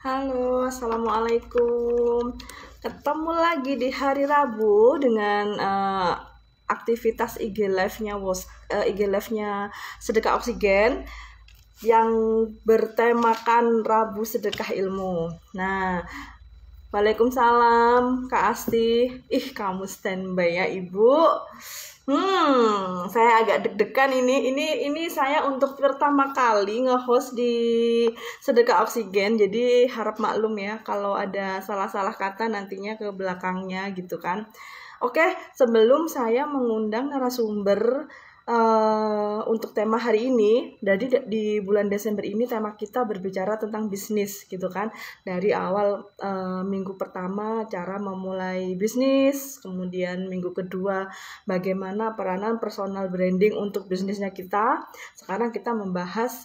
Halo, Assalamualaikum. Ketemu lagi di hari Rabu dengan aktivitas IG Live-nya IG Live-nya Sedekah Oksigen yang bertemakan Rabu Sedekah Ilmu. Nah, Waalaikumsalam, Kak Asti. Ih, kamu standby ya, Ibu. Saya agak deg-degan ini. Ini saya untuk pertama kali nge-host di Sedekah Oksigen. Jadi harap maklum ya kalau ada salah-salah kata nantinya ke belakangnya gitu kan. Oke, sebelum saya mengundang narasumber untuk tema hari ini, jadi di bulan Desember ini tema kita berbicara tentang bisnis gitu kan. Dari awal minggu pertama cara memulai bisnis, kemudian minggu kedua bagaimana peranan personal branding untuk bisnisnya kita. Sekarang kita membahas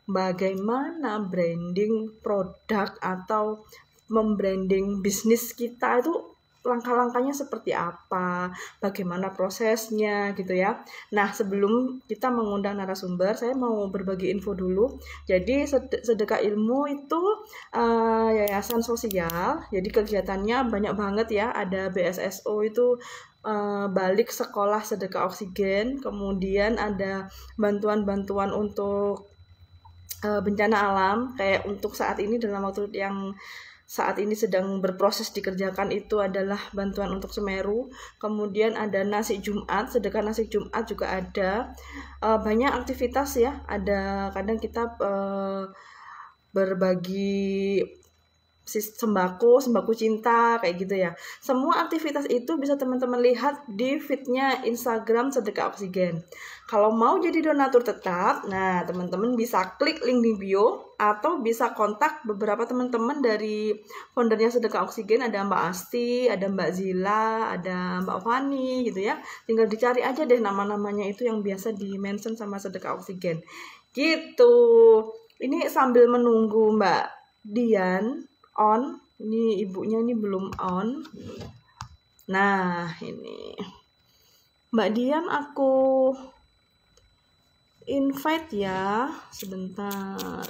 bagaimana branding produk atau membranding bisnis kita itu langkah-langkahnya seperti apa, bagaimana prosesnya gitu ya. Nah, sebelum kita mengundang narasumber, saya mau berbagi info dulu. Jadi Sedekah Ilmu itu yayasan sosial, jadi kegiatannya banyak banget ya. Ada BSSO itu balik sekolah sedekah oksigen, kemudian ada bantuan-bantuan untuk bencana alam, kayak untuk saat ini dalam waktu yang saat ini sedang berproses dikerjakan itu adalah bantuan untuk Semeru. Kemudian ada nasi Jumat, sedekah nasi Jumat juga ada. Banyak aktivitas ya, ada kadang kita berbagi sembako cinta kayak gitu ya. Semua aktivitas itu bisa teman-teman lihat di feednya Instagram Sedekah Oksigen. Kalau mau jadi donatur tetap, nah teman-teman bisa klik link di bio atau bisa kontak beberapa teman-teman dari foundernya Sedekah Oksigen. Ada Mbak Asti, ada Mbak Zila, ada Mbak Fani gitu ya. Tinggal dicari aja deh nama-namanya itu yang biasa di mention sama Sedekah Oksigen gitu. Ini sambil menunggu Mbak Dian on, ini ibunya ini belum on. Nah, ini Mbak Dian aku invite ya, sebentar.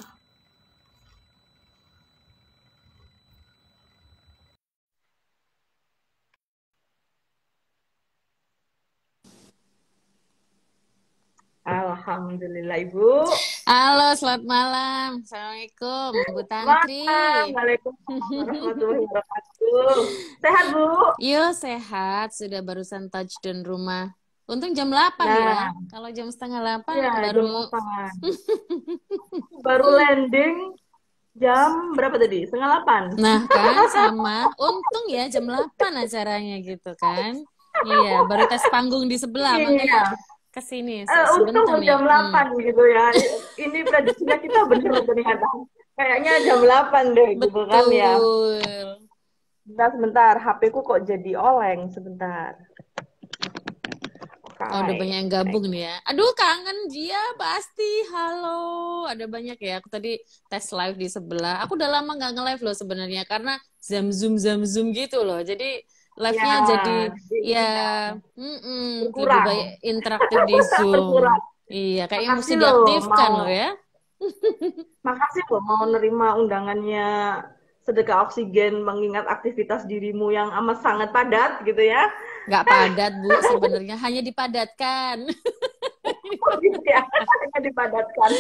Alhamdulillah Ibu. Halo, selamat malam. Assalamualaikum, Bu Tantri. Waalaikumsalam warahmatullahi wabarakatuh. Sehat Bu? Yo, sehat. Sudah barusan touchdown rumah. Untung jam 8 ya. Nah, Kalau jam setengah 8 ya jam baru 8. Baru landing jam berapa tadi? Setengah 8. Nah, kan sama. Untung ya jam 8 acaranya gitu kan. Iya, baru tes panggung di sebelah makanya Iya. kesini Untung sebentar nih. jam 8 gitu ya. Ini prediksinya kita bener ternyata. Kayaknya jam 8 deh gitu kan ya. Betul. Sebentar, HP ku kok jadi oleng sebentar. Oh, udah banyak yang gabung nih ya. Aduh, kangen Jia, pasti. Halo, ada banyak ya. Aku tadi tes live di sebelah. Aku udah lama nggak nge-live loh sebenarnya karena zam zoom gitu loh. Jadi live-nya jadi ya lebih berkurang. banyak interaktif di Zoom. Berkurang. Iya, kayaknya mesti Makasih loh diaktifkan mau loh ya. makasih loh mau nerima undangannya Sedekah Oksigen mengingat aktivitas dirimu yang amat sangat padat gitu ya. Nggak padat, Bu, sebenarnya hanya dipadatkan. Oh gitu ya, hanya dipadatkan.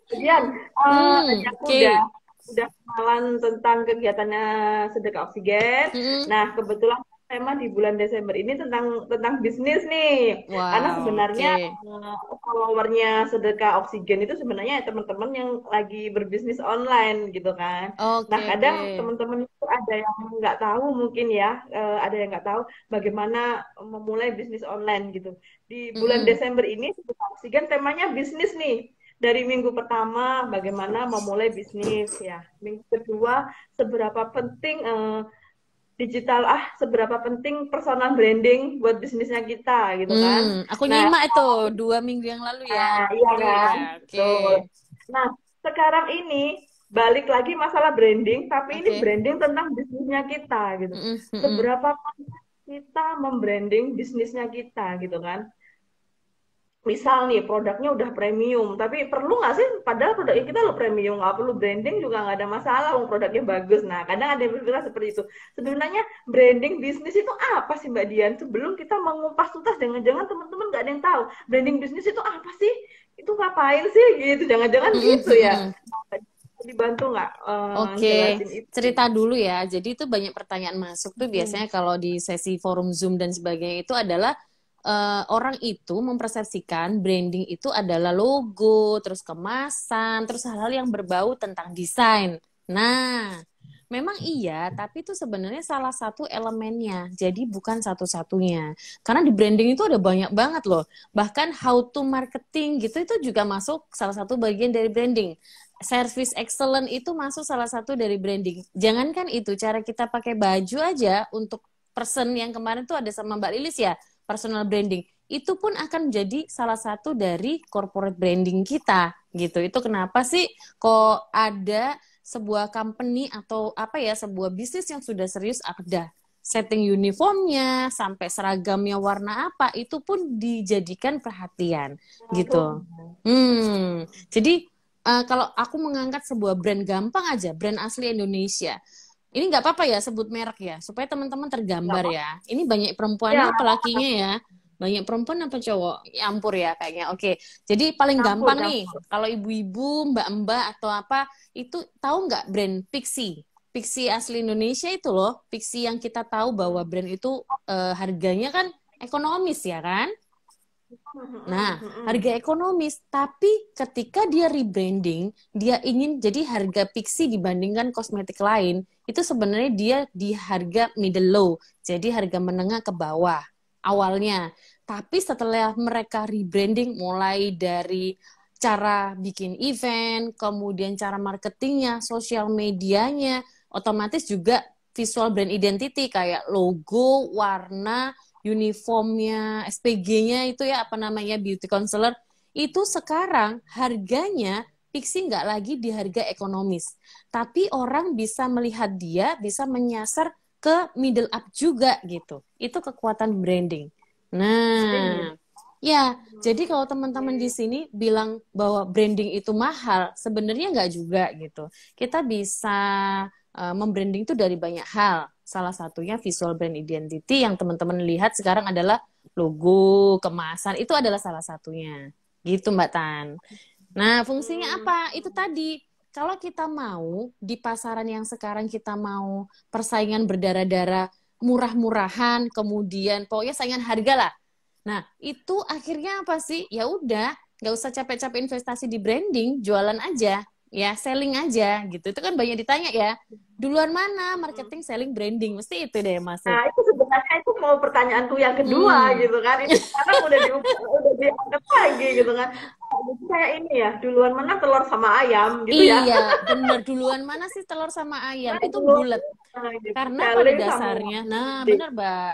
Kemudian tadi aku Oke. udah kenalan tentang kegiatannya Sedekah Oksigen. Nah, kebetulan tema di bulan Desember ini tentang bisnis nih. Karena Wow, sebenarnya oke. followernya Sedekah Oksigen itu sebenarnya teman-teman yang lagi berbisnis online gitu kan. Nah, Oke, oke. kadang teman-teman itu ada yang nggak tahu mungkin ya, ada yang nggak tahu bagaimana memulai bisnis online gitu. Di bulan Desember ini Sedekah Oksigen temanya bisnis nih. Dari minggu pertama bagaimana memulai bisnis ya. Minggu kedua seberapa penting seberapa penting personal branding buat bisnisnya kita gitu kan. Aku Nah, nyimak itu 2 minggu yang lalu ya. iya Itu kan. ya, oke. Tuh. Nah, sekarang ini balik lagi masalah branding, tapi ini Oke. branding tentang bisnisnya kita gitu. Seberapa penting kita membranding bisnisnya kita gitu kan. misal nih produknya udah premium, tapi perlu nggak sih? Padahal produknya kita lo premium, nggak perlu branding juga nggak ada masalah, wong produknya bagus. Nah, kadang ada yang berpikir seperti itu. Sebenarnya branding bisnis itu apa sih Mbak Dian? Sebelum kita mengupas tuntas, jangan-jangan teman-teman nggak ada yang tahu branding bisnis itu apa sih? Itu ngapain sih? Gitu, jangan-jangan Mm-mm, gitu ya. mm-mm. Dibantu nggak Oke, jelasin itu? cerita dulu ya. Jadi itu banyak pertanyaan masuk tuh Hmm. biasanya kalau di sesi forum Zoom dan sebagainya itu adalah orang itu mempersepsikan branding itu adalah logo, terus kemasan, terus hal-hal yang berbau tentang desain. Nah, memang iya, tapi itu sebenarnya salah satu elemennya. Jadi bukan satu-satunya. Karena di branding itu ada banyak banget loh. Bahkan how to marketing gitu itu juga masuk salah satu bagian dari branding. Service excellent itu masuk salah satu dari branding. Jangankan itu, cara kita pakai baju aja untuk person yang kemarin tuh ada sama Mbak Lilis ya, personal branding. Itu pun akan menjadi salah satu dari corporate branding kita gitu. Itu kenapa sih kok ada sebuah company atau apa ya, sebuah bisnis yang sudah serius ada setting uniformnya sampai seragamnya warna apa itu pun dijadikan perhatian gitu. Jadi kalau aku mengangkat sebuah brand gampang aja, brand asli Indonesia. Ini nggak apa-apa ya sebut merek ya, supaya teman-teman tergambar Ya, ya. Ini banyak perempuannya ya apa lakinya ya? Banyak perempuan apa cowok? Nyampur ya kayaknya. Oke, jadi paling campur gampang nih, campur. kalau ibu-ibu, mbak-mbak atau apa, itu tahu nggak brand Pixie? Pixie asli Indonesia itu loh, Pixie yang kita tahu bahwa brand itu harganya kan ekonomis ya kan? Nah, harga ekonomis, tapi ketika dia rebranding, dia ingin jadi harga Pixie dibandingkan kosmetik lain, itu sebenarnya dia di harga middle low, jadi harga menengah ke bawah awalnya. Tapi setelah mereka rebranding mulai dari cara bikin event, kemudian cara marketingnya, sosial medianya, otomatis juga visual brand identity kayak logo, warna, uniformnya, SPG-nya itu ya apa namanya beauty counselor itu sekarang harganya Pixie nggak lagi di harga ekonomis, tapi orang bisa melihat dia bisa menyasar ke middle up juga gitu. Itu kekuatan branding. Branding ya. Nah, ya jadi kalau teman-teman di Oke. sini bilang bahwa branding itu mahal, sebenarnya nggak juga gitu. Kita bisa membranding itu dari banyak hal. Salah satunya visual brand identity yang teman-teman lihat sekarang adalah logo, kemasan, itu adalah salah satunya. Gitu Mbak Tan. Nah, fungsinya Hmm. apa? Itu tadi. Kalau kita mau di pasaran yang sekarang kita mau persaingan berdarah-darah, murah-murahan, kemudian pokoknya saingan harga lah. Nah, itu akhirnya apa sih? Ya udah, nggak usah capek-capek investasi di branding, jualan aja, ya selling aja gitu. Itu kan banyak ditanya ya. Duluan mana marketing, selling, branding, mesti itu deh yang masuk. Nah, itu sebenarnya itu mau pertanyaanku yang kedua Hmm. gitu kan. Ini sekarang udah diangkat lagi gitu kan. Jadi kayak ini ya, duluan menang telur sama ayam gitu ya. Iya, bener. Duluan mana sih telur sama ayam? Nah, Itu duluan bulat. nah, gitu. Karena pada Selling sama dasarnya, nah marketing. bener Mbak,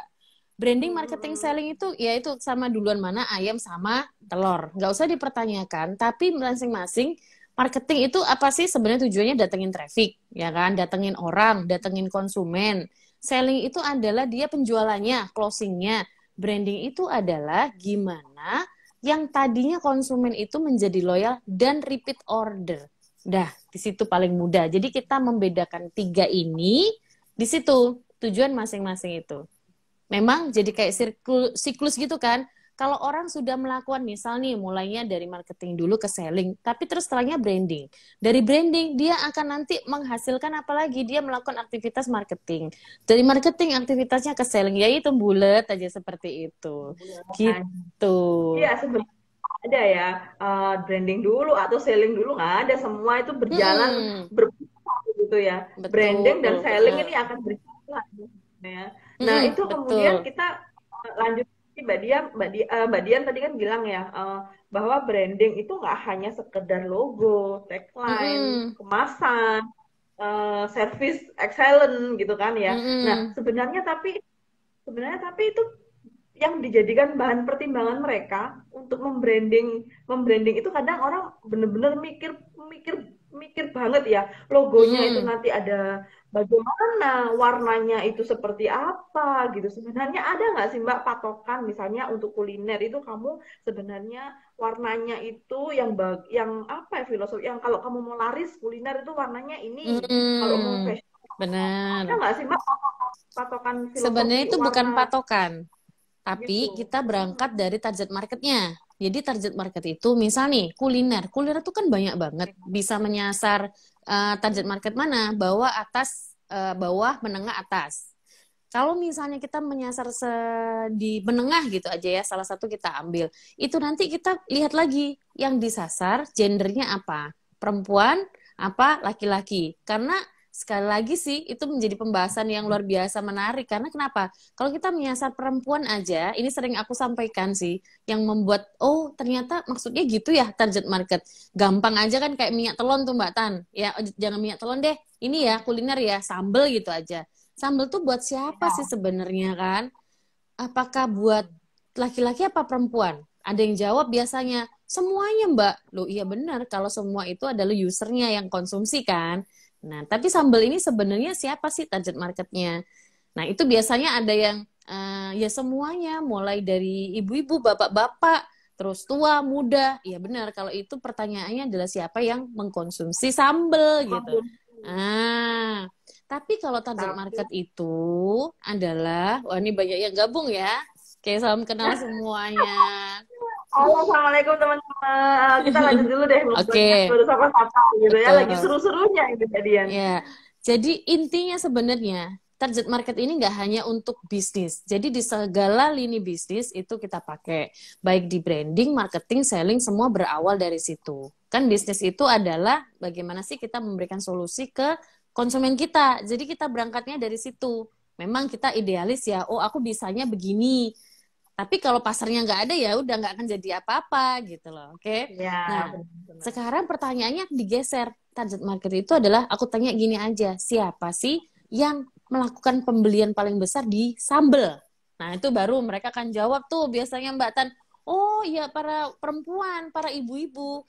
branding marketing Hmm. selling itu ya itu sama duluan mana ayam sama telur. Nggak usah dipertanyakan, tapi masing-masing marketing itu apa sih sebenarnya tujuannya datengin traffic, ya kan? Datengin orang, datengin konsumen. Selling itu adalah dia penjualannya, closingnya. Branding itu adalah gimana yang tadinya konsumen itu menjadi loyal dan repeat order. Dah, di situ paling mudah. Jadi kita membedakan tiga ini di situ tujuan masing-masing itu. Memang jadi kayak siklus gitu kan. Kalau orang sudah melakukan misal nih mulainya dari marketing dulu ke selling, tapi terus setelahnya branding. Dari branding dia akan nanti menghasilkan apalagi dia melakukan aktivitas marketing. Dari marketing aktivitasnya ke selling, yaitu bulat aja seperti itu. Gitu. Iya, sebenarnya ada ya, branding dulu atau selling dulu nggak ada, semua itu berjalan Mm-mm. berputar gitu ya. Betul, Branding dan selling ini benar. akan berjalan ya. Nah, Mm-mm, itu kemudian betul. kita lanjut. Mbak Dian tadi kan bilang ya, bahwa branding itu nggak hanya sekedar logo, tagline, Mm-mm, kemasan, service excellent gitu kan ya. Nah, mm-mm, sebenarnya tapi itu yang dijadikan bahan pertimbangan mereka untuk membranding membranding itu, kadang orang bener-bener mikir mikir mikir banget ya, logonya itu mm-mm. nanti ada bagaimana warnanya itu seperti apa gitu. Sebenarnya ada nggak sih Mbak patokan misalnya untuk kuliner itu kamu sebenarnya warnanya itu yang apa ya filosofi yang kalau kamu mau laris kuliner itu warnanya ini. Kalau mau Hmm, fashion ada benar. nggak sih Mbak patokan Sebenarnya filosofi itu bukan warna patokan, tapi gitu? kita berangkat dari target marketnya. Jadi target market itu misal nih kuliner, kuliner itu kan banyak banget bisa menyasar target market mana, bawah atas, bawah menengah atas. Kalau misalnya kita menyasar di menengah gitu aja ya, salah satu kita ambil. Itu nanti kita lihat lagi yang disasar gendernya apa, perempuan apa laki-laki. Karena sekali lagi sih itu menjadi pembahasan yang luar biasa menarik. Karena kenapa? Kalau kita menyasar perempuan aja, ini sering aku sampaikan sih, yang membuat oh ternyata maksudnya gitu ya target market. Gampang aja kan kayak minyak telon tuh Mbak Tan. Ya jangan minyak telon deh. Ini ya kuliner ya, sambel gitu aja. Sambal tuh buat siapa sih sebenarnya kan? Apakah buat laki-laki apa perempuan? Ada yang jawab biasanya, semuanya Mbak. Loh iya benar, kalau semua itu adalah usernya yang konsumsi kan. Nah, tapi sambal ini sebenarnya siapa sih target marketnya? Nah, itu biasanya ada yang ya semuanya, mulai dari ibu-ibu, bapak-bapak, terus tua, muda. Iya benar, kalau itu pertanyaannya adalah siapa yang mengkonsumsi sambal gitu. Ah, tapi kalau target Tapi market itu adalah, wah ini banyak yang gabung ya. Kayak salam kenal semuanya. halo, assalamualaikum teman-teman. Kita lanjut dulu deh, belum banyak Oke, baru sapa-sapa gitu ya. Lagi betul. seru-serunya ini jadian. Ya, jadi intinya sebenarnya target market ini nggak hanya untuk bisnis. Jadi di segala lini bisnis itu kita pakai. Baik di branding, marketing, selling, semua berawal dari situ. Kan bisnis itu adalah bagaimana sih kita memberikan solusi ke konsumen kita. Jadi kita berangkatnya dari situ. Memang kita idealis ya, oh aku bisanya begini. Tapi kalau pasarnya nggak ada ya udah nggak akan jadi apa-apa gitu loh. Oke. Ya, Nah, benar-benar. sekarang pertanyaannya digeser. Target market itu adalah aku tanya gini aja, siapa sih yang melakukan pembelian paling besar di sambel? Nah, itu baru mereka akan jawab tuh biasanya Mbak Tan. Oh ya para perempuan, para ibu-ibu.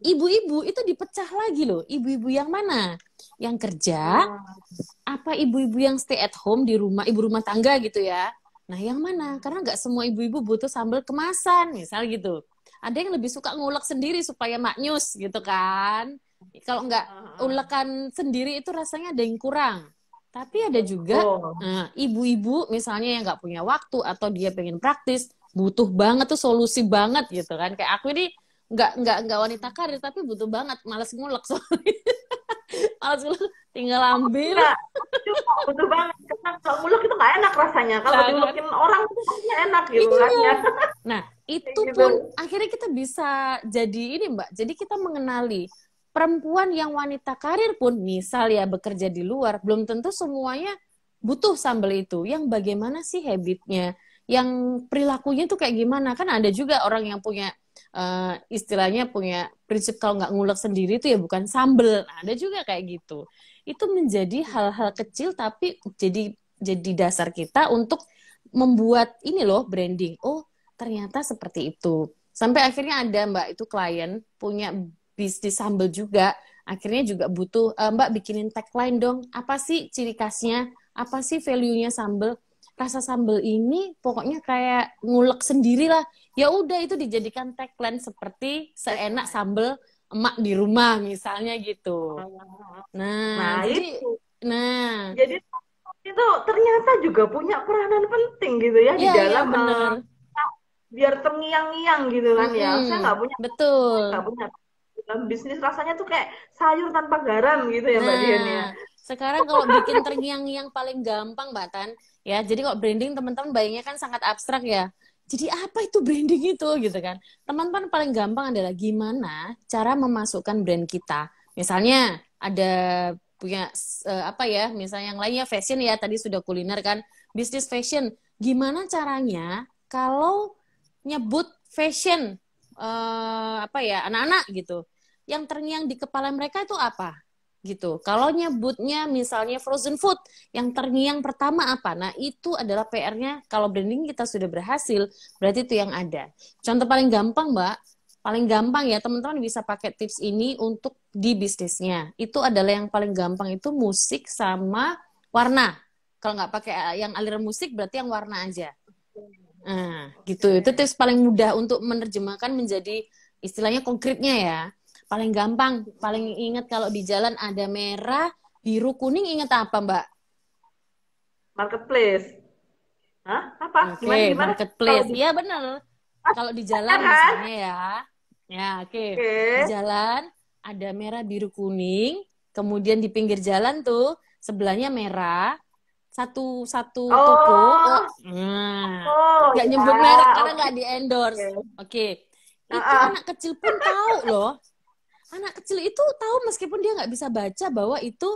Ibu-ibu itu dipecah lagi loh. Ibu-ibu yang mana? Yang kerja Ah, apa ibu-ibu yang stay at home di rumah, ibu rumah tangga gitu ya. Nah, yang mana? Karena nggak semua ibu-ibu butuh sambal kemasan, misal gitu. Ada yang lebih suka ngulek sendiri supaya maknyus gitu kan. Kalau nggak ulekan sendiri itu rasanya ada yang kurang. Tapi ada juga betul. ibu-ibu misalnya yang nggak punya waktu atau dia pengen praktis, butuh banget tuh solusi banget gitu kan. Kayak aku ini nggak wanita karir tapi butuh banget, malas ngulek soalnya. Malas ngulek, tinggal ambil. Enggak, itu betul banget. Karena kalau muluk itu nggak enak rasanya. Kalau Nah, kan? diulukin orang itu rasanya enak gitu kan Iya. ya. Nah, Kayak itu gitu. pun akhirnya kita bisa jadi ini, Mbak. Jadi kita mengenali perempuan yang wanita karir pun, misal ya bekerja di luar, belum tentu semuanya butuh sambal itu. Yang bagaimana sih habitnya? Yang perilakunya tuh kayak gimana? Kan ada juga orang yang punya istilahnya punya prinsip kalau nggak ngulek sendiri itu ya bukan sambel. Nah, ada juga kayak gitu. Itu menjadi hal-hal kecil tapi jadi dasar kita untuk membuat ini loh branding. Oh, ternyata seperti itu. Sampai akhirnya ada Mbak itu klien punya bisnis sambal juga. Akhirnya juga butuh Mbak bikinin tagline dong. Apa sih ciri khasnya? Apa sih value-nya sambal? Rasa sambal ini pokoknya kayak ngulek sendiri lah. Ya udah itu dijadikan tagline seperti seenak sambal emak di rumah misalnya gitu. Nah, Nah, jadi itu. nah, Jadi itu ternyata juga punya peranan penting gitu ya di ya ya dalam bener. biar terngiang-ngiang gitu kan ya. Saya Mm-mm, nggak betul. punya dalam bisnis rasanya tuh kayak sayur tanpa garam gitu ya Mbak Dian ya. Nah, sekarang kalau bikin terngiang-ngiang paling gampang, Mbak Tan, ya. Jadi kalau branding teman-teman bayangnya kan sangat abstrak ya. Jadi apa itu branding itu gitu kan? Teman-teman paling gampang adalah gimana cara memasukkan brand kita. Misalnya ada punya apa ya, misalnya yang lainnya fashion ya, tadi sudah kuliner kan, bisnis fashion. Gimana caranya kalau nyebut fashion apa ya, anak-anak gitu. Yang terngiang di kepala mereka itu apa? Gitu. Kalau nyebutnya misalnya frozen food, yang terngiang pertama apa? Nah, itu adalah PR-nya. Kalau branding kita sudah berhasil, berarti itu yang ada. Contoh paling gampang, Mbak, paling gampang ya teman-teman bisa pakai tips ini untuk di bisnisnya. Itu adalah yang paling gampang itu musik sama warna. Kalau nggak pakai yang aliran musik berarti yang warna aja. Nah, gitu. Itu tips paling mudah untuk menerjemahkan menjadi istilahnya konkretnya ya. Paling gampang, paling ingat kalau di jalan ada merah, biru, kuning, ingat apa, Mbak? Marketplace. Hah? Apa? Oke, Gimana? marketplace. Iya, bener. Kalau di jalan kan? misalnya ya. Ya, oke. Di Oke. jalan ada merah, biru, kuning. Kemudian di pinggir jalan tuh sebelahnya merah. Satu toko. Oh, Nah, oh nggak ya, nyebut merek karena oke. nggak di endorse. Oke. Itu Ah, anak kecil pun tahu loh. Anak kecil itu tahu meskipun dia nggak bisa baca bahwa itu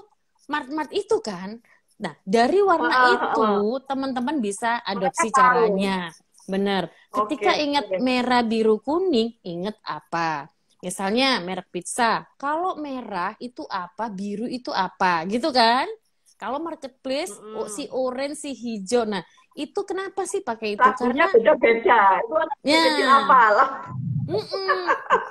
mart-mart itu kan. Nah, dari warna ah. itu teman-teman bisa Mereka adopsi tahu. caranya. Benar. Ketika Oke, ingat oke. merah, biru, kuning, ingat apa? Misalnya merek pizza. Kalau merah itu apa, biru itu apa, gitu kan? Kalau marketplace, si Mm-mm. orange, si hijau. Nah, itu kenapa sih pakai itu? Lagunya Karena beda-beda. Itu anak kecil apa ya, lah. mm-mm.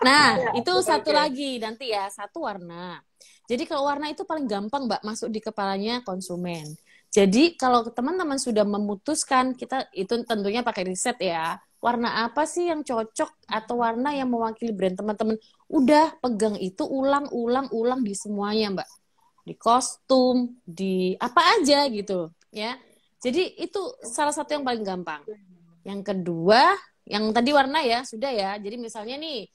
Nah, Ya, itu oke, satu oke. lagi nanti ya, satu warna. Jadi kalau warna itu paling gampang, Mbak, masuk di kepalanya konsumen. Jadi kalau teman-teman sudah memutuskan, kita itu tentunya pakai riset ya. Warna apa sih yang cocok atau warna yang mewakili brand teman-teman? Udah pegang itu ulang di semuanya, Mbak. Di kostum, di apa aja gitu, ya. Jadi itu salah satu yang paling gampang. Yang kedua, yang tadi warna ya, sudah ya. Jadi misalnya nih,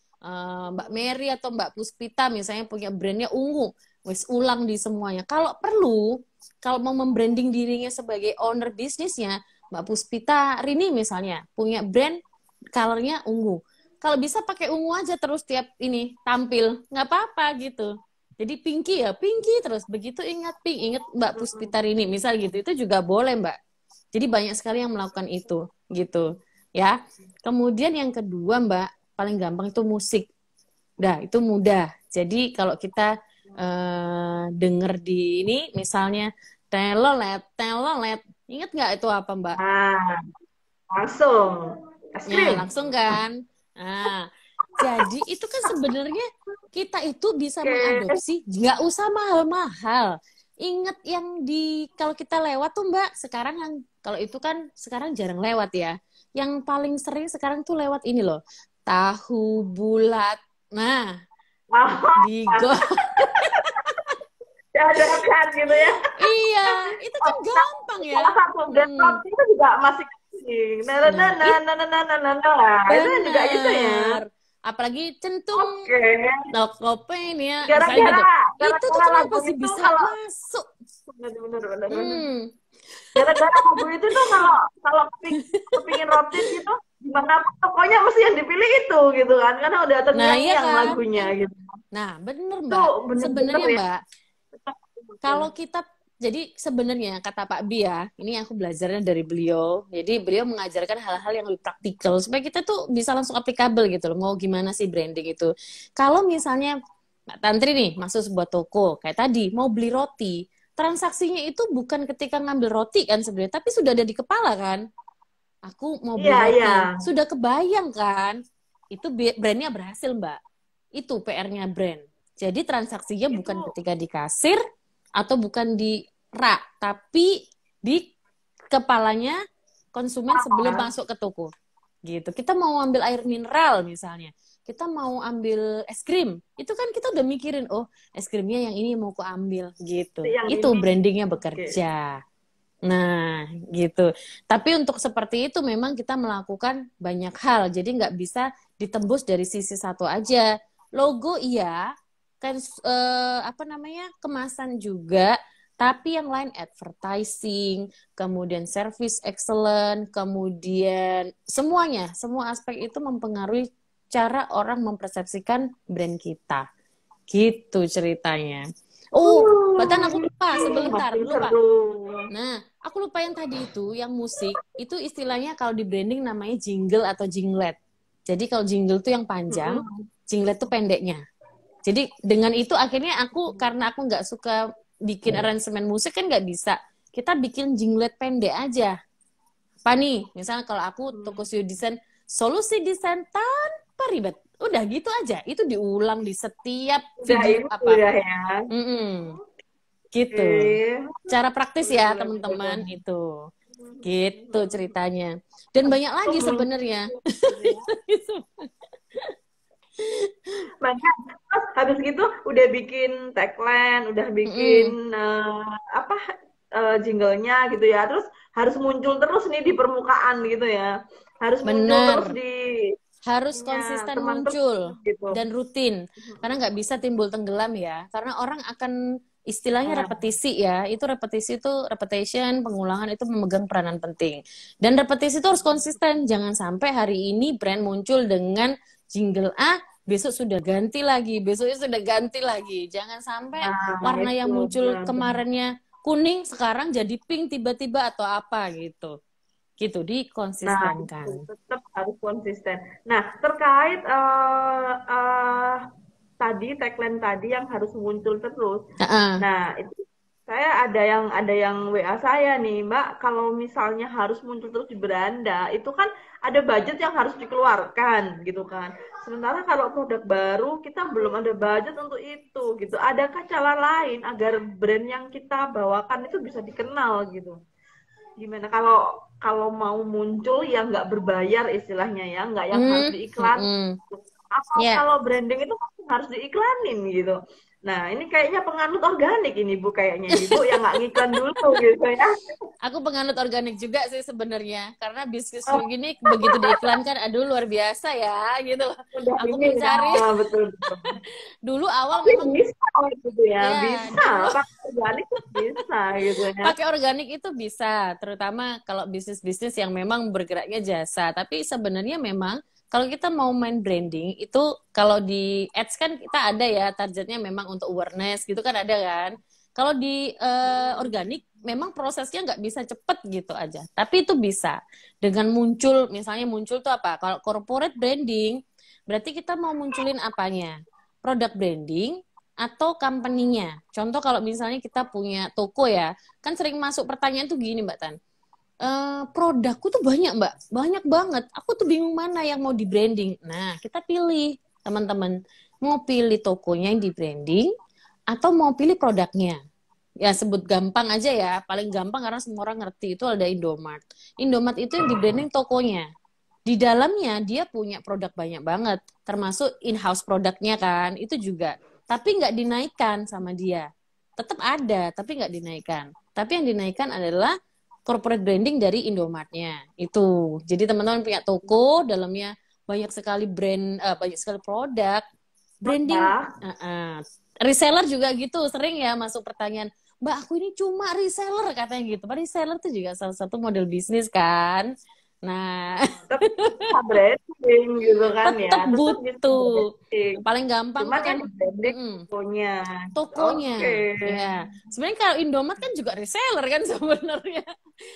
Mbak Mary atau Mbak Puspita misalnya punya brandnya ungu, wis ulang di semuanya. Kalau perlu, kalau mau membranding dirinya sebagai owner bisnisnya, Mbak Puspita Rini misalnya punya brand colornya ungu. Kalau bisa pakai ungu aja terus tiap ini tampil, nggak apa-apa gitu. Jadi pinky ya, pinky terus. Begitu ingat pink, ingat Mbak Puspita Mm-mm. Rini, misal gitu. Itu juga boleh, Mbak. Jadi banyak sekali yang melakukan itu, gitu. Ya. Kemudian yang kedua, Mbak, paling gampang itu musik. Udah, itu mudah. Jadi kalau kita denger di ini, misalnya telolet, ingat nggak itu apa, Mbak? Nah, langsung. Es Ya, krim. langsung kan. Nah, jadi itu kan sebenarnya kita itu bisa Oke. mengadopsi, nggak usah mahal-mahal. Ingat yang di kalau kita lewat tuh Mbak, sekarang yang kalau itu kan sekarang jarang lewat ya. Yang paling sering sekarang tuh lewat ini loh, tahu bulat. Nah, di go. Ya, ada kan gitu ya. Iya, itu kan Nah, gampang ya. salah satu brand Mm-mm. roti itu juga masih kecil. Nah, nah, Nah, nah, nah, nah, nah, nah, nah, nah. Itu juga bisa ya. benar. Apalagi centung Oke. Tokopedia, misalnya Gara-gara gitu. Itu tuh gara-gara kenapa lagu sih itu bisa kalau masuk? bener bener bener bener. Hmm. Gara-gara lagu itu tuh kalau kalau kepingin roti gitu gimana pun pokoknya mesti yang dipilih itu gitu kan karena udah Nah, iya terngiang-ngiang kan? lagunya gitu. Nah, bener Itu Mbak. bener-bener Sebenarnya ya. Mbak, kalau kita jadi sebenarnya kata Pak Bi ya, ini aku belajarnya dari beliau. Jadi beliau mengajarkan hal-hal yang lebih praktikal supaya kita tuh bisa langsung aplikabel gitu loh. Mau gimana sih branding itu? Kalau misalnya Mbak Tantri nih masuk sebuah toko kayak tadi mau beli roti, transaksinya itu bukan ketika ngambil roti kan sebenarnya, tapi sudah ada di kepala kan. Aku mau beli Iya iya. roti, sudah kebayang kan? Itu brandnya berhasil Mbak. Itu PR-nya brand. Jadi transaksinya Itu bukan ketika di kasir atau bukan di rak, tapi di kepalanya konsumen sebelum apa? masuk ke toko. Gitu. Kita mau ambil air mineral misalnya. Kita mau ambil es krim. Itu kan kita udah mikirin, oh es krimnya yang ini mau ku ambil gitu. Yang Itu ini. brandingnya Oke. bekerja. Nah, gitu. Tapi untuk seperti itu memang kita melakukan banyak hal. Jadi nggak bisa ditembus dari sisi satu aja. Logo iya, kan apa namanya kemasan juga. Tapi yang lain advertising, kemudian service excellent, kemudian semuanya, semua aspek itu mempengaruhi cara orang mempersepsikan brand kita. Gitu ceritanya. Oh, bahkan aku lupa, sebentar, Makin lupa. seru. Nah, aku lupa yang tadi itu, yang musik, itu istilahnya kalau di branding namanya jingle atau jinglet. Jadi kalau jingle itu yang panjang, Mm-mm. jinglet itu pendeknya. Jadi dengan itu akhirnya karena aku nggak suka bikin aransemen musik kan nggak bisa. Kita bikin jinglet pendek aja. Apa nih? Misalnya kalau aku Tokusio Desain, solusi desain tanpa ribet. Udah gitu aja. Itu diulang di setiap Udah video ini apa. udah ya. Mm-mm. Gitu. Oke. Cara praktis Boleh, ya boleh, boleh, teman-teman boleh. itu. Gitu ceritanya. Dan banyak Tuh lagi muncul sebenarnya. gitu ya. Banyak. Terus habis gitu udah bikin tagline, udah bikin Mm-mm. apa jinglenya gitu ya. Terus harus muncul terus nih di permukaan gitu ya. Harus muncul terus Benar. di Harus ininya konsisten teman-teman muncul gitu. dan rutin. Karena nggak bisa timbul tenggelam ya. Karena orang akan istilahnya Nah, repetisi ya. Itu repetisi itu repetition, pengulangan itu memegang peranan penting. Dan repetisi itu harus konsisten. Jangan sampai hari ini brand muncul dengan jingle A, besok sudah ganti lagi, besoknya sudah ganti lagi. Jangan sampai nah warna itu yang muncul benar-benar. kemarinnya kuning sekarang jadi pink tiba-tiba atau apa gitu. Gitu Nah, itu dikonsistenkan. tetap harus konsisten. Nah, terkait tadi tagline tadi yang harus muncul terus. Heeh. Nah, itu saya ada yang WA saya nih, Mbak, kalau misalnya harus muncul terus di beranda, itu kan ada budget yang harus dikeluarkan gitu kan. Sementara kalau produk baru kita belum ada budget untuk itu gitu. Adakah cara lain agar brand yang kita bawakan itu bisa dikenal gitu? Gimana kalau kalau mau muncul yang nggak berbayar istilahnya ya, nggak yang harus diiklan. Mm-mm. Atau Ya, kalau branding itu harus diiklanin gitu. Nah, ini kayaknya penganut organik ini Bu kayaknya ini Bu yang nggak ngiklan dulu gitu ya. aku penganut organik juga sih sebenarnya. Karena bisnis Oh, begini begitu diiklankan, aduh luar biasa ya, gitu loh. udah Aku ini ya, mencari betul betul. dulu awal Tapi memang bisa gitu ya, ya bisa. dulu Pakai organik tuh bisa gitu ya. pakai organik itu bisa, terutama kalau bisnis-bisnis yang memang bergeraknya jasa. Tapi sebenarnya memang kalau kita mau main branding itu kalau di ads kan kita ada ya targetnya memang untuk awareness gitu kan ada kan. Kalau di organik memang prosesnya nggak bisa cepet gitu aja. Tapi itu bisa dengan muncul misalnya muncul tuh apa? Kalau corporate branding berarti kita mau munculin apanya? Produk branding atau company-nya. Contoh kalau misalnya kita punya toko ya, kan sering masuk pertanyaan tuh gini Mbak Tan, produkku tuh banyak Mbak, banyak banget. Aku tuh bingung mana yang mau di branding. Nah, kita pilih teman-teman, mau pilih tokonya yang di branding atau mau pilih produknya. Ya sebut gampang aja ya, paling gampang karena semua orang ngerti itu ada Indomart. Indomart itu yang di branding tokonya. Di dalamnya dia punya produk banyak banget, termasuk in-house produknya kan, itu juga. Tapi nggak dinaikkan sama dia. Tetap ada, tapi nggak dinaikkan. Tapi yang dinaikkan adalah corporate branding dari Indomartnya. Itu. Jadi teman-teman punya toko, dalamnya banyak sekali brand, banyak sekali produk. Branding, Ya. reseller juga gitu, sering ya masuk pertanyaan, Mbak, aku ini cuma reseller katanya gitu. Pak reseller itu juga salah satu model bisnis kan. Nah, Tetap bisa branding gitu kan ya. tetap Tetap bisa butuh. branding. Paling gampang Cuman tuh yang kan di branding mm-mm, tokonya. tokonya. Oke. Ya, sebenarnya kalau Indomaret kan juga reseller kan sebenarnya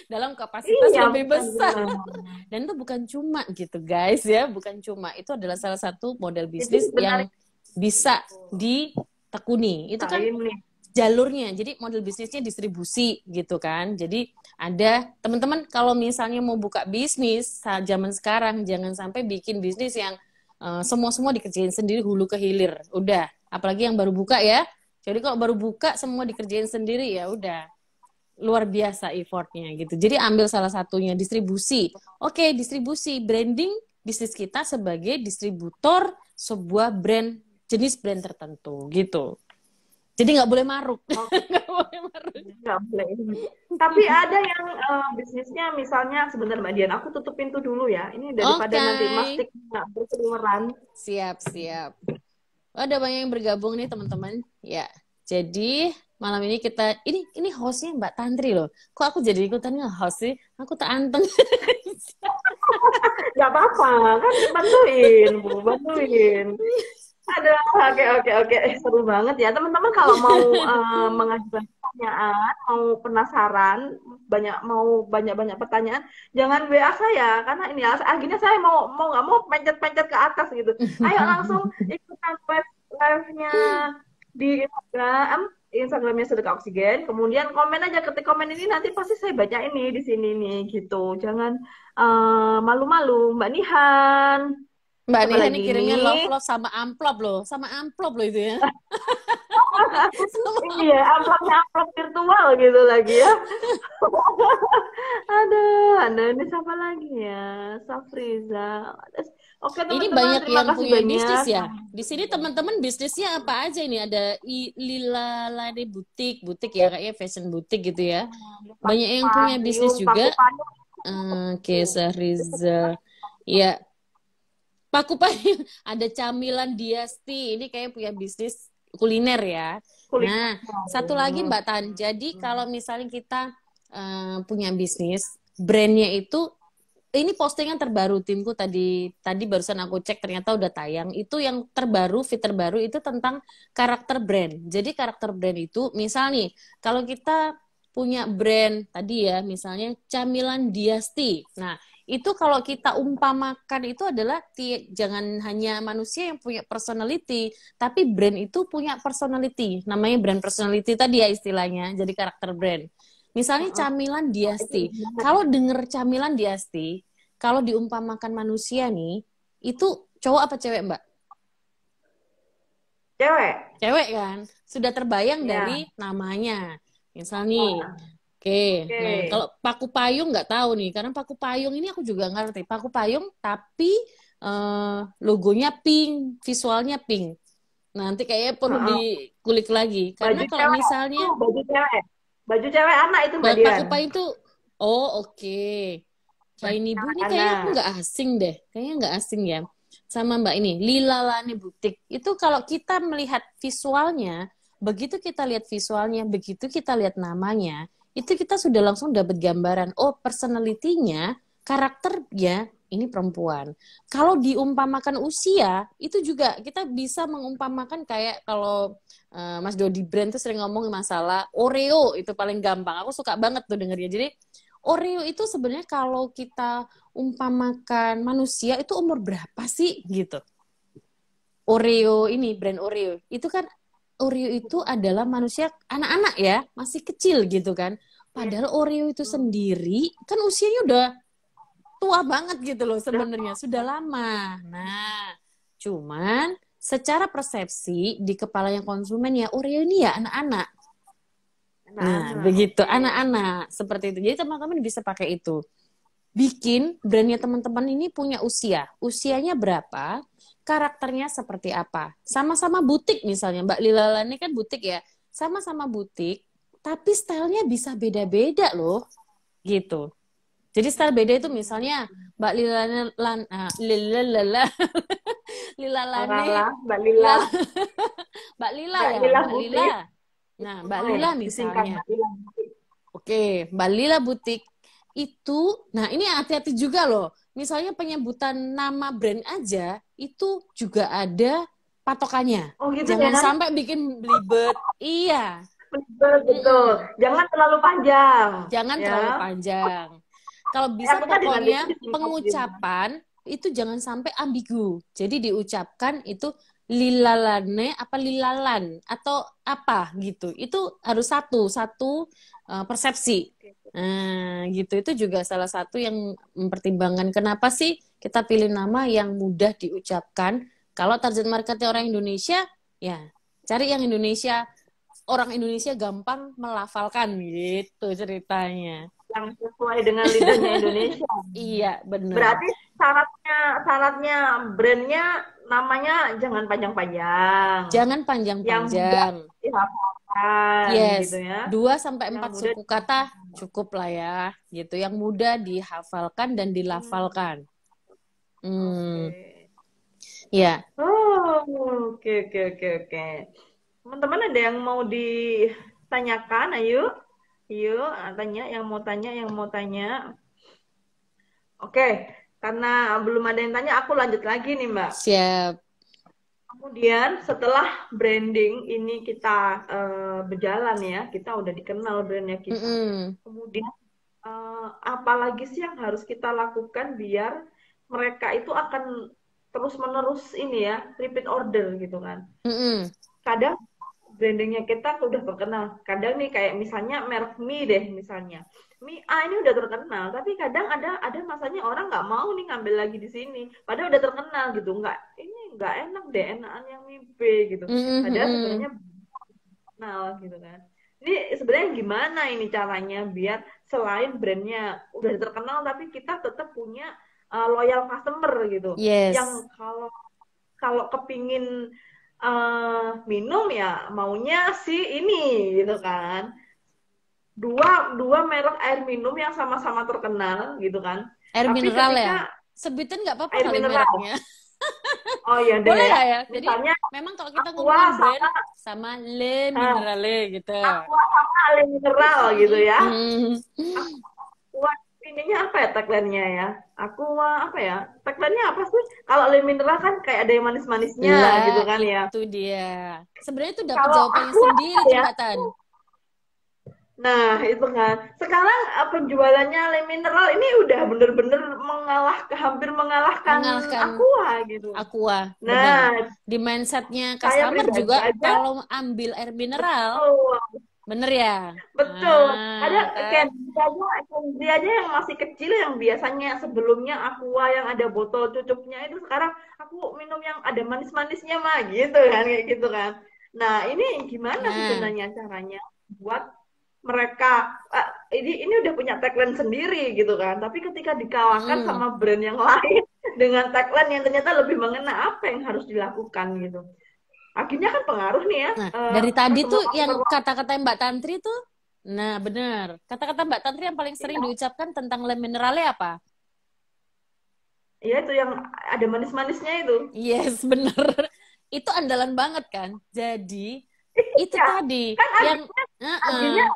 dalam kapasitas Iya, lebih besar. benar-benar. Dan itu bukan cuma gitu guys ya, bukan cuma. Itu adalah salah satu model Itu bisnis yang sebenarnya bisa ditekuni. Itu kan ini. jalurnya. Jadi model bisnisnya distribusi gitu kan. Jadi ada teman-teman kalau misalnya mau buka bisnis zaman sekarang jangan sampai bikin bisnis yang semua-semua dikerjain sendiri hulu ke hilir. Udah, apalagi yang baru buka ya. Jadi kalau baru buka semua dikerjain sendiri ya udah luar biasa effortnya gitu. Jadi ambil salah satunya distribusi. Oke, distribusi branding bisnis kita sebagai distributor sebuah brand jenis brand tertentu gitu. Jadi nggak boleh maruk. Oh, Nggak boleh maruk. nggak boleh ini. Tapi ada yang bisnisnya misalnya sebentar Mbak Dian, aku tutup pintu dulu ya. Ini daripada Oke, nanti mastik nggak berseliweran. siap, siap. Oh, ada banyak yang bergabung nih teman-teman. Ya, jadi malam ini kita ini hostnya Mbak Tantri loh. Kok aku jadi ikutan nge-host sih? Aku tak anteng. Nggak apa-apa, kan bantuin, Bu, bantuin. Ada, oke, oke, oke. Seru banget ya. Teman-teman kalau mau mengajukan pertanyaan, mau penasaran, banyak-banyak pertanyaan, jangan WA saya karena ini ya, akhirnya saya mau mau nggak mau pencet-pencet ke atas gitu. Ayo langsung ikutan live-nya di Instagramnya Sedekah Oksigen. Kemudian komen aja, ketik komen ini nanti pasti saya baca ini di sini nih gitu. Jangan malu-malu, Mbak Nihan. Mbak Siapa Neha ini lagi kirimnya love nih? love sama amplop loh itu ya. Ini ya, amplop virtual gitu lagi ya. Aduh, ini siapa lagi ya? Safriza. Oke Ini teman-teman, banyak terima yang kasih punya bisnis banyak. ya. Di sini teman-teman bisnisnya apa aja ini? Ada Lila Lani butik, butik ya kayaknya fashion butik gitu ya. Paku Banyak yang punya bisnis payung, juga. Oke, tuh. Sahriza. Ya, Paku Payung. Ada Camilan Diasti. Ini kayak punya bisnis kuliner ya. Kuliner. Nah, satu lagi Mbak Tan. Jadi kalau misalnya kita punya bisnis, brandnya itu ini postingan terbaru timku tadi barusan aku cek ternyata udah tayang. Itu yang terbaru, fit terbaru itu tentang karakter brand. Jadi karakter brand itu misal nih, kalau kita punya brand tadi ya, misalnya Camilan Diasti. Nah, itu kalau kita umpamakan itu adalah jangan hanya manusia yang punya personality, tapi brand itu punya personality. Namanya brand personality tadi ya istilahnya, jadi karakter brand. Misalnya Camilan Diasti. Kalau denger Camilan Diasti, kalau diumpamakan manusia nih, itu cowok apa cewek, Mbak? Cewek. Cewek kan? Sudah terbayang Ya. dari namanya. Misal nih, Oke. oke. Nah, kalau paku payung nggak tahu nih, karena paku payung ini aku juga ngerti. Paku payung tapi logonya pink, visualnya pink. Nanti kayaknya perlu Heeh. dikulik lagi. Karena Baju kalau cewek itu, misalnya baju cewek. Baju cewek anak itu Mbak paku Dian. payung tuh, oh oke. Baju Shiny Boo cewek ini kayaknya aku anak. nggak asing deh. Kayaknya nggak asing ya. Sama Mbak ini, Lila Lani Butik. Itu kalau kita melihat visualnya, begitu kita lihat visualnya, begitu kita lihat namanya, itu kita sudah langsung dapat gambaran. Oh, personality-nya, karakternya, ini perempuan. Kalau diumpamakan usia, itu juga kita bisa mengumpamakan kayak kalau Mas Dodi Brand tuh sering ngomong masalah Oreo, itu paling gampang. Aku suka banget tuh dengernya. Jadi Oreo itu sebenarnya kalau kita umpamakan manusia itu umur berapa sih gitu. Oreo ini brand Oreo itu kan Oreo itu adalah manusia anak-anak ya, masih kecil gitu kan. Padahal Oreo itu sendiri kan usianya udah tua banget gitu loh Udah sebenarnya, sudah lama. Nah, cuman secara persepsi di kepalanya konsumen ya Oreo ini ya anak-anak. Nah, anak-anak. begitu Oke. anak-anak seperti itu. Jadi teman-teman bisa pakai itu. Bikin brandnya teman-teman ini punya usia. Usianya berapa? Karakternya seperti apa? Sama-sama butik misalnya. Mbak Lila ini kan butik ya. Sama-sama butik, tapi stylenya bisa beda-beda loh. Gitu. Jadi style beda itu misalnya Mbak Lila Lila Lila Lane, Lala, Mbak Lila. Lila, Mbak Lila Mbak ya, Lila Mbak Lila. Butik. Nah, Mbak Lila Disingkat misalnya. Mbak Lila Butik. Oke, Mbak Lila Butik itu, nah ini hati-hati juga loh. Misalnya penyebutan nama brand aja itu juga ada patokannya. Oh gitu ya. Jangan sampai bikin belibet. Iya. Betul, betul. Mm-mm. Jangan terlalu panjang. Jangan Ya. terlalu panjang. Kalau bisa Apa tadi nanti pokoknya disingkat gimana? pengucapan itu jangan sampai ambigu. Jadi diucapkan itu lilalane apa lilalan atau apa gitu. Itu harus satu persepsi. Nah, gitu itu juga salah satu yang mempertimbangkan kenapa sih kita pilih nama yang mudah diucapkan. Kalau target marketnya orang Indonesia, ya cari yang Indonesia, orang Indonesia gampang melafalkan gitu ceritanya. Yang sesuai dengan lidahnya Indonesia. Iya, bener. Berarti syaratnya brandnya namanya jangan panjang-panjang. Jangan Yang mudah panjang-panjang. dihafalkan gitu Yes, ya. 2 sampai Yang 4 mudah suku kata cukup lah ya, gitu. Yang mudah dihafalkan dan dilafalkan. Oke. Hmm, ya. Oh, oke, oke, oke, oke. Teman-teman ada yang mau ditanyakan? Ayo, ayo, tanya yang mau tanya, yang mau tanya. Oke, karena belum ada yang tanya, aku lanjut lagi nih, Mbak. Siap. Kemudian setelah branding ini kita berjalan ya, kita udah dikenal brandnya kita. Mm-mm. Kemudian apalagi sih yang harus kita lakukan biar mereka itu akan terus-menerus ini ya, repeat order gitu kan. Mm-mm. Kadang brandingnya kita udah terkenal. Kadang nih kayak misalnya merek mie deh misalnya. Mie A ini udah terkenal, tapi kadang ada masanya orang nggak mau nih ngambil lagi di sini. Padahal udah terkenal gitu. Nggak, ini nggak enak deh, enakan yang mie B gitu. Padahal sebenarnya kenal gitu kan. Ini sebenarnya gimana ini caranya biar selain brandnya udah terkenal tapi kita tetap punya loyal customer gitu. Yes. Yang kalau kalau kepingin minum ya maunya si ini gitu kan. Dua merek air minum yang sama-sama terkenal gitu kan. Air Tapi mineral ya? ketika Sebutin nggak apa-apa air kali mineral, mereknya. oh iya deh Boleh ya. nggak ya? Jadi Misalnya memang kalau kita aqua ngomongin brand sama sama Le uh, Minerale gitu. aqua sama air mineral gitu ya. Hmm. Aqua ininya apa ya tagline-nya ya? Aqua apa ya? Tagline-nya apa sih? Kalau air mineral kan kayak ada yang manis-manisnya gitu Lah, kan ya. itu dia. Sebenarnya itu dapat Kalau jawabannya aqua sendiri apa tuh ya? Mbak Tan. Nah, itu kan. Sekarang penjualannya Le Mineral ini udah bener-bener hampir mengalahkan Mengalahkan Aqua gitu. Aqua, bener. Nah, Di mindsetnya saya customer pribadi juga aja kalau ambil air mineral, betul, bener ya? betul. Ada Ah, kan? Candy aja yang masih kecil yang biasanya sebelumnya Aqua yang ada botol cucupnya itu sekarang aku minum yang ada manis-manisnya mah gitu kan kayak gitu kan. Nah, ini gimana Nah, sebenarnya caranya buat mereka ini udah punya tagline sendiri gitu kan tapi ketika dikalahkan mm. sama brand yang lain dengan tagline yang ternyata lebih mengena apa yang harus dilakukan gitu akhirnya kan pengaruh nih ya Nah, dari tadi tuh yang customer kata-kata Mbak Tantri tuh, nah bener. Kata-kata Mbak Tantri yang paling sering diucapkan tentang le minerale apa? ya itu yang ada manis-manisnya itu Yes, bener. Itu andalan banget kan. Jadi, itu ya tadi kan yang, akhirnya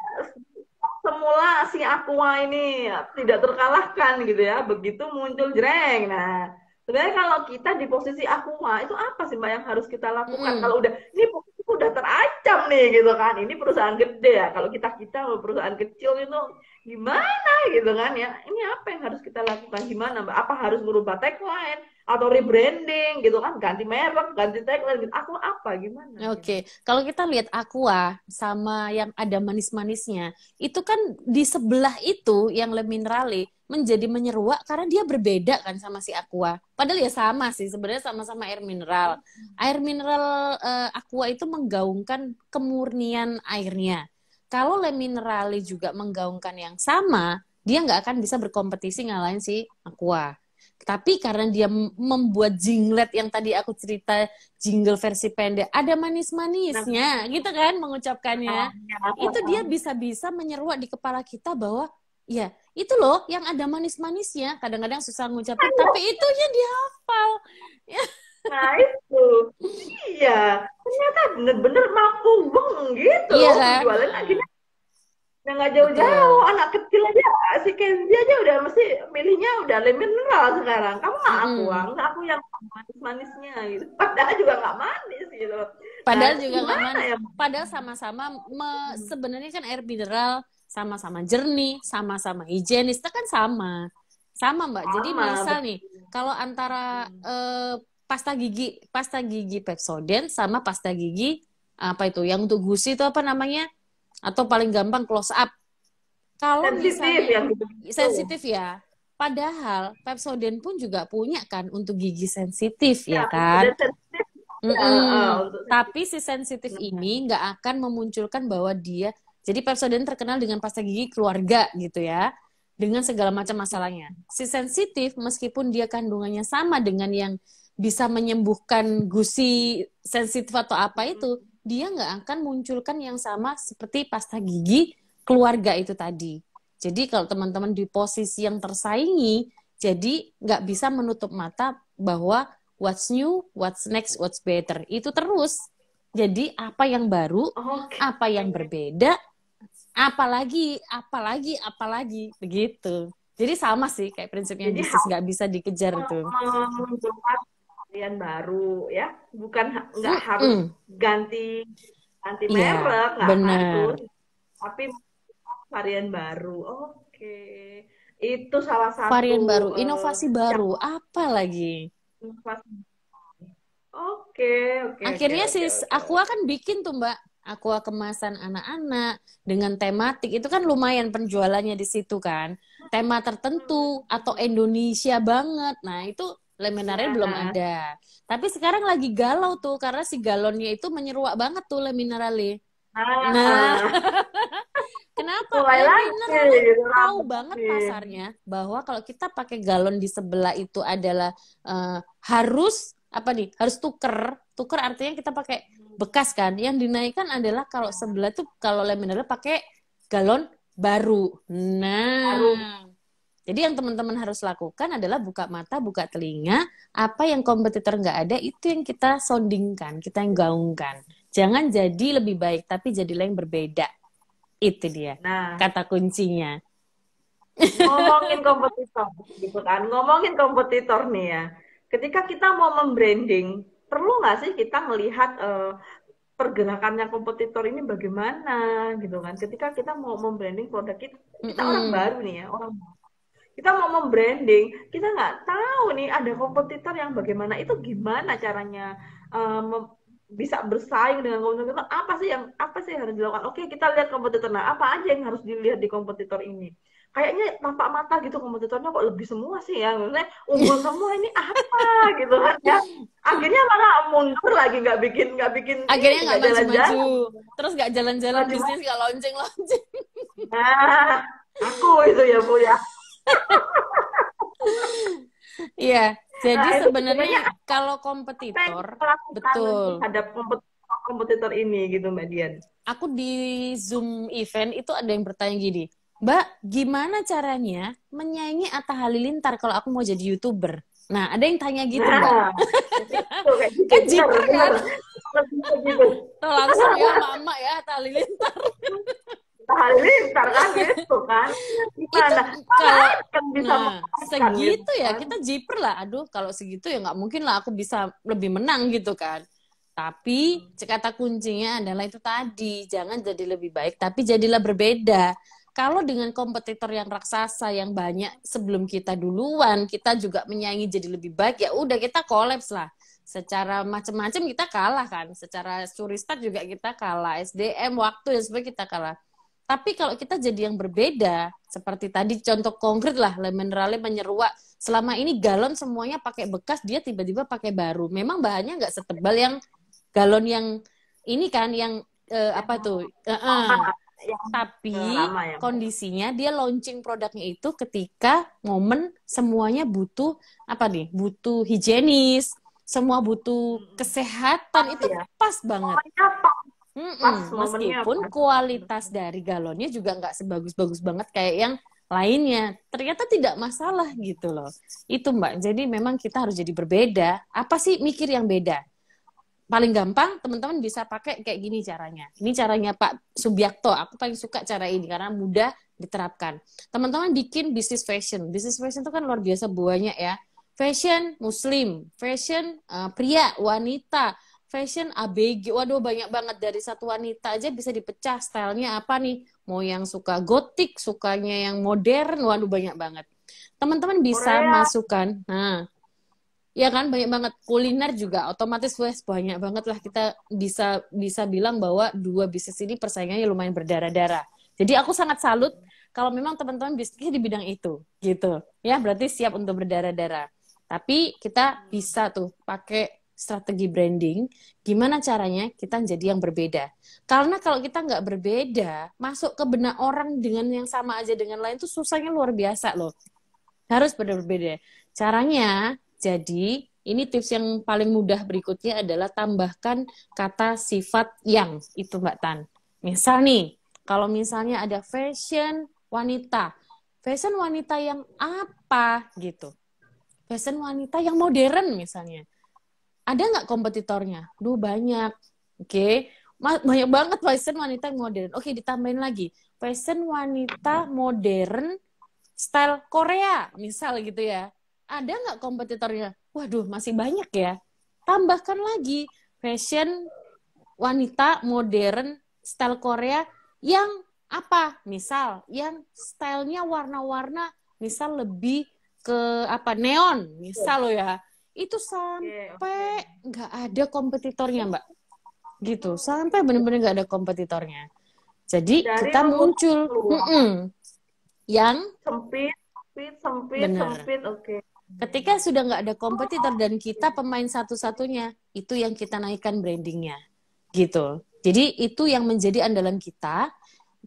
semula si Aqua ini tidak terkalahkan gitu ya begitu muncul jreng nah sebenarnya kalau kita di posisi Aqua itu apa sih mbak yang harus kita lakukan kalau udah ini posisi udah terancam nih gitu kan ini perusahaan gede ya kalau kita perusahaan kecil itu gimana gitu kan ya ini apa yang harus kita lakukan gimana mbak apa harus merubah tagline atau rebranding gitu kan ganti merek ganti tagline gitu aku apa gimana gitu. Oke, kalau kita lihat Aqua sama yang ada manis-manisnya, itu kan di sebelah itu yang Le Minerale menjadi menyeruak karena dia berbeda kan sama si Aqua. Padahal ya sama sih, sebenarnya sama-sama air mineral. Air mineral Aqua itu menggaungkan kemurnian airnya. Kalau Le Minerale juga menggaungkan yang sama, dia nggak akan bisa berkompetisi ngalahin si Aqua. Tapi karena dia membuat jinglet yang tadi aku cerita jingle versi pendek, ada Nah, manis-manisnya, gitu kan mengucapkannya. Itu dia ya. bisa-bisa menyeruak di kepala kita bahwa, ya itu loh yang ada manis-manisnya. Kadang-kadang susah ngucapin, tapi itunya dihafal. Ya, Nah itu, iya, ternyata bener-bener mampu beng gitu iya loh kan? penjualan Nah, akhirnya udah nggak jauh-jauh betul. anak kecil aja si Kenzi aja udah mesti milihnya udah le mineral sekarang kamu nggak Mm-mm. nggak aku yang manis-manisnya gitu padahal juga nggak manis gitu nah Padahal itu juga nggak gimana manis. ya Padahal sama-sama sebenarnya kan air mineral sama-sama jernih, sama-sama higienis, itu kan sama. Sama, Mbak. Jadi sama misal betul. nih, kalau antara pasta gigi Pepsodent sama pasta gigi apa itu? Yang untuk gusi itu apa namanya? Atau paling gampang close up. Kalau Sensitif misalnya yang gitu-gitu sensitif ya, padahal Pepsodent pun juga punya kan untuk gigi sensitif ya ya kan? udah sensitif ya Mm-mm. untuk Tapi si sensitif sensitif nah, ini nggak akan memunculkan bahwa dia, jadi Pepsodent terkenal dengan pasta gigi keluarga gitu ya, dengan segala macam masalahnya. Si sensitif meskipun dia kandungannya sama dengan yang bisa menyembuhkan gusi sensitif atau apa itu, dia nggak akan munculkan yang sama seperti pasta gigi keluarga itu tadi. Jadi kalau teman-teman di posisi yang tersaingi, jadi nggak bisa menutup mata bahwa what's new, what's next, what's better. Itu terus. Jadi apa yang baru, oke apa yang berbeda, apalagi, begitu. Jadi sama sih kayak prinsipnya jadi bisnis nggak bisa dikejar itu. memunculkan varian baru ya bukan nggak harus Mm-mm. ganti ganti Iya, merek nggak bener. harus tapi varian baru oke itu salah satu Varian baru, inovasi yang baru, apa lagi? oke oke oke Akhirnya si oke oke Aqua oke kan bikin tuh Mbak. aqua kemasan anak-anak dengan tematik itu kan lumayan penjualannya di situ kan. Tema tertentu atau Indonesia banget. Nah, itu Le Mineral belum Ya. ada. Tapi sekarang lagi galau tuh karena si galonnya itu menyeruak banget tuh Le Mineral. Nah, Nah, kenapa? mulai Le lagi Mineral gitu tahu rambut banget nih. pasarnya bahwa kalau kita pakai galon di sebelah itu adalah harus apa nih? Harus tuker. Tuker artinya kita pakai bekas kan. Yang dinaikkan adalah kalau sebelah tuh kalau Le Mineral pakai galon baru. Baru. Nah, jadi yang teman-teman harus lakukan adalah buka mata, buka telinga. Apa yang kompetitor nggak ada, itu yang kita soundingkan, kita yang gaungkan. Jangan jadi lebih baik, tapi jadilah yang berbeda. Itu dia Nah, kata kuncinya. ngomongin kompetitor gitu kan. Ngomongin kompetitor nih ya. Ketika kita mau membranding, perlu nggak sih kita melihat pergerakannya kompetitor ini bagaimana gitu kan. Ketika kita mau membranding produk kita, kita orang Mm-mm. baru nih ya, orang kita mau membranding, kita nggak tahu nih ada kompetitor yang bagaimana, itu gimana caranya eh, mem- bisa bersaing dengan kompetitor, apa sih yang harus dilakukan. Oke, kita lihat kompetitor, nah apa aja yang harus dilihat di kompetitor ini. Kayaknya tampak mata gitu kompetitornya kok lebih semua sih ya, maksudnya unggul semua, ini apa gitu kan ya. Akhirnya malah mundur lagi, nggak bikin Akhirnya ini, nggak nggak maju-maju. jalan-jalan. Terus nggak jalan-jalan Maju. bisnis, nggak launching-launching. Nah, aku itu ya Bu ya. Iya, jadi Nah, itu sebenarnya sebenarnya kalau apa yang kompetitor, kita lakukan betul. terhadap kompetitor ini gitu Mbak Dian? Aku di Zoom event itu ada yang bertanya gini, Mbak, gimana caranya menyaingi Atta Halilintar kalau aku mau jadi YouTuber? Nah, ada yang tanya gitu, Mbak. Nah, kayak gitu, Kan benar, jiper benar. kan? Lebih kayak gitu. Tuh langsung ya, Mama ya, Atta Halilintar. Kita halilintar kan gitu kan. Itu Gimana? Mana kalau, ada yang bisa nah, mengalahkan gitu segitu ya, kan. kita jiper lah. Aduh, kalau segitu ya nggak mungkin lah aku bisa lebih menang gitu kan. Tapi kata kuncinya adalah itu tadi, jangan jadi lebih baik, tapi jadilah berbeda. Kalau dengan kompetitor yang raksasa yang banyak sebelum kita duluan, kita juga menyaingi jadi lebih baik, ya udah kita kolaps lah. Secara macam-macam kita kalah kan, secara suristat juga kita kalah, SDM, waktu dan sebagainya kita kalah. Tapi kalau kita jadi yang berbeda, seperti tadi contoh konkret lah, Le Minerale menyeruak, selama ini galon semuanya pakai bekas, dia tiba-tiba pakai baru. Memang bahannya nggak setebal yang galon yang ini kan yang Yang apa tuh lama, yang tapi lama ya. kondisinya dia launching produknya itu ketika momen semuanya butuh apa nih, butuh higienis, semua butuh Pas kesehatan, itu ya. pas banget. Momennya pas, momennya Meskipun pas. kualitas dari galonnya juga nggak sebagus-bagus banget kayak yang lainnya, ternyata tidak masalah gitu loh. Itu Mbak, jadi memang kita harus jadi berbeda. Apa sih mikir yang beda? Paling gampang teman-teman bisa pakai kayak gini caranya. Ini caranya Pak Subiakto. Aku paling suka cara ini karena mudah diterapkan. Teman-teman bikin bisnis fashion. Bisnis fashion itu kan luar biasa banyak ya. Fashion muslim, fashion pria, wanita, fashion ABG. Waduh banyak banget, dari satu wanita aja bisa dipecah stylenya apa nih. Mau yang suka gotik, sukanya yang modern, waduh banyak banget. Teman-teman bisa Korea. masukkan. Nah, ya kan banyak banget, kuliner juga otomatis wes banyak banget lah, kita bisa bisa bilang bahwa dua bisnis ini persaingannya lumayan berdarah-darah. Jadi aku sangat salut kalau memang teman-teman bisnisnya di bidang itu gitu. Ya berarti siap untuk berdarah-darah. Tapi kita bisa tuh pakai strategi branding, gimana caranya kita jadi yang berbeda. Karena kalau kita nggak berbeda, masuk ke benak orang dengan yang sama aja dengan lain tuh susahnya luar biasa loh. Harus berbeda. Caranya, jadi ini tips yang paling mudah berikutnya adalah tambahkan kata sifat yang, itu Mbak Tan. Misal nih, kalau misalnya ada fashion wanita yang apa gitu. Fashion wanita yang modern misalnya. Ada nggak kompetitornya? Duh banyak. Oke, banyak banget fashion wanita yang modern. Oke, ditambahin lagi. Fashion wanita modern style Korea, misal gitu ya. Ada nggak kompetitornya? Waduh, masih banyak ya. Tambahkan lagi fashion wanita modern style Korea yang apa? Misal yang stylenya warna-warna, misal lebih ke apa, neon, misal lo ya. Itu Oke, oke. sampai nggak ada kompetitornya, Mbak. gitu sampai benar-benar nggak ada kompetitornya. Jadi Dari kita rumus muncul peluang. yang Sempit, sempit, sempit, benar. sempit. Oke. Ketika sudah nggak ada kompetitor dan kita pemain satu-satunya, itu yang kita naikkan brandingnya, gitu. Jadi itu yang menjadi andalan kita.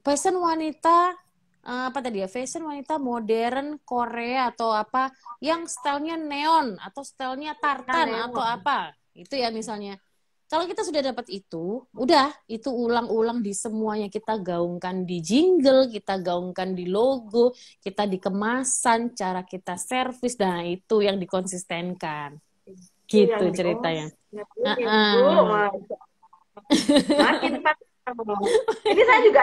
Fashion wanita apa tadi ya? Fashion wanita modern Korea atau apa yang stylenya neon atau stylenya Kan tartan atau neon. apa? Itu ya misalnya. Kalau kita sudah dapat itu, udah itu ulang-ulang di semuanya kita gaungkan di jingle, kita gaungkan di logo, kita di kemasan, cara kita servis, nah itu yang dikonsistenkan. Itu Gitu yang di ceritanya. Ibu, makin panjang. Ini saya juga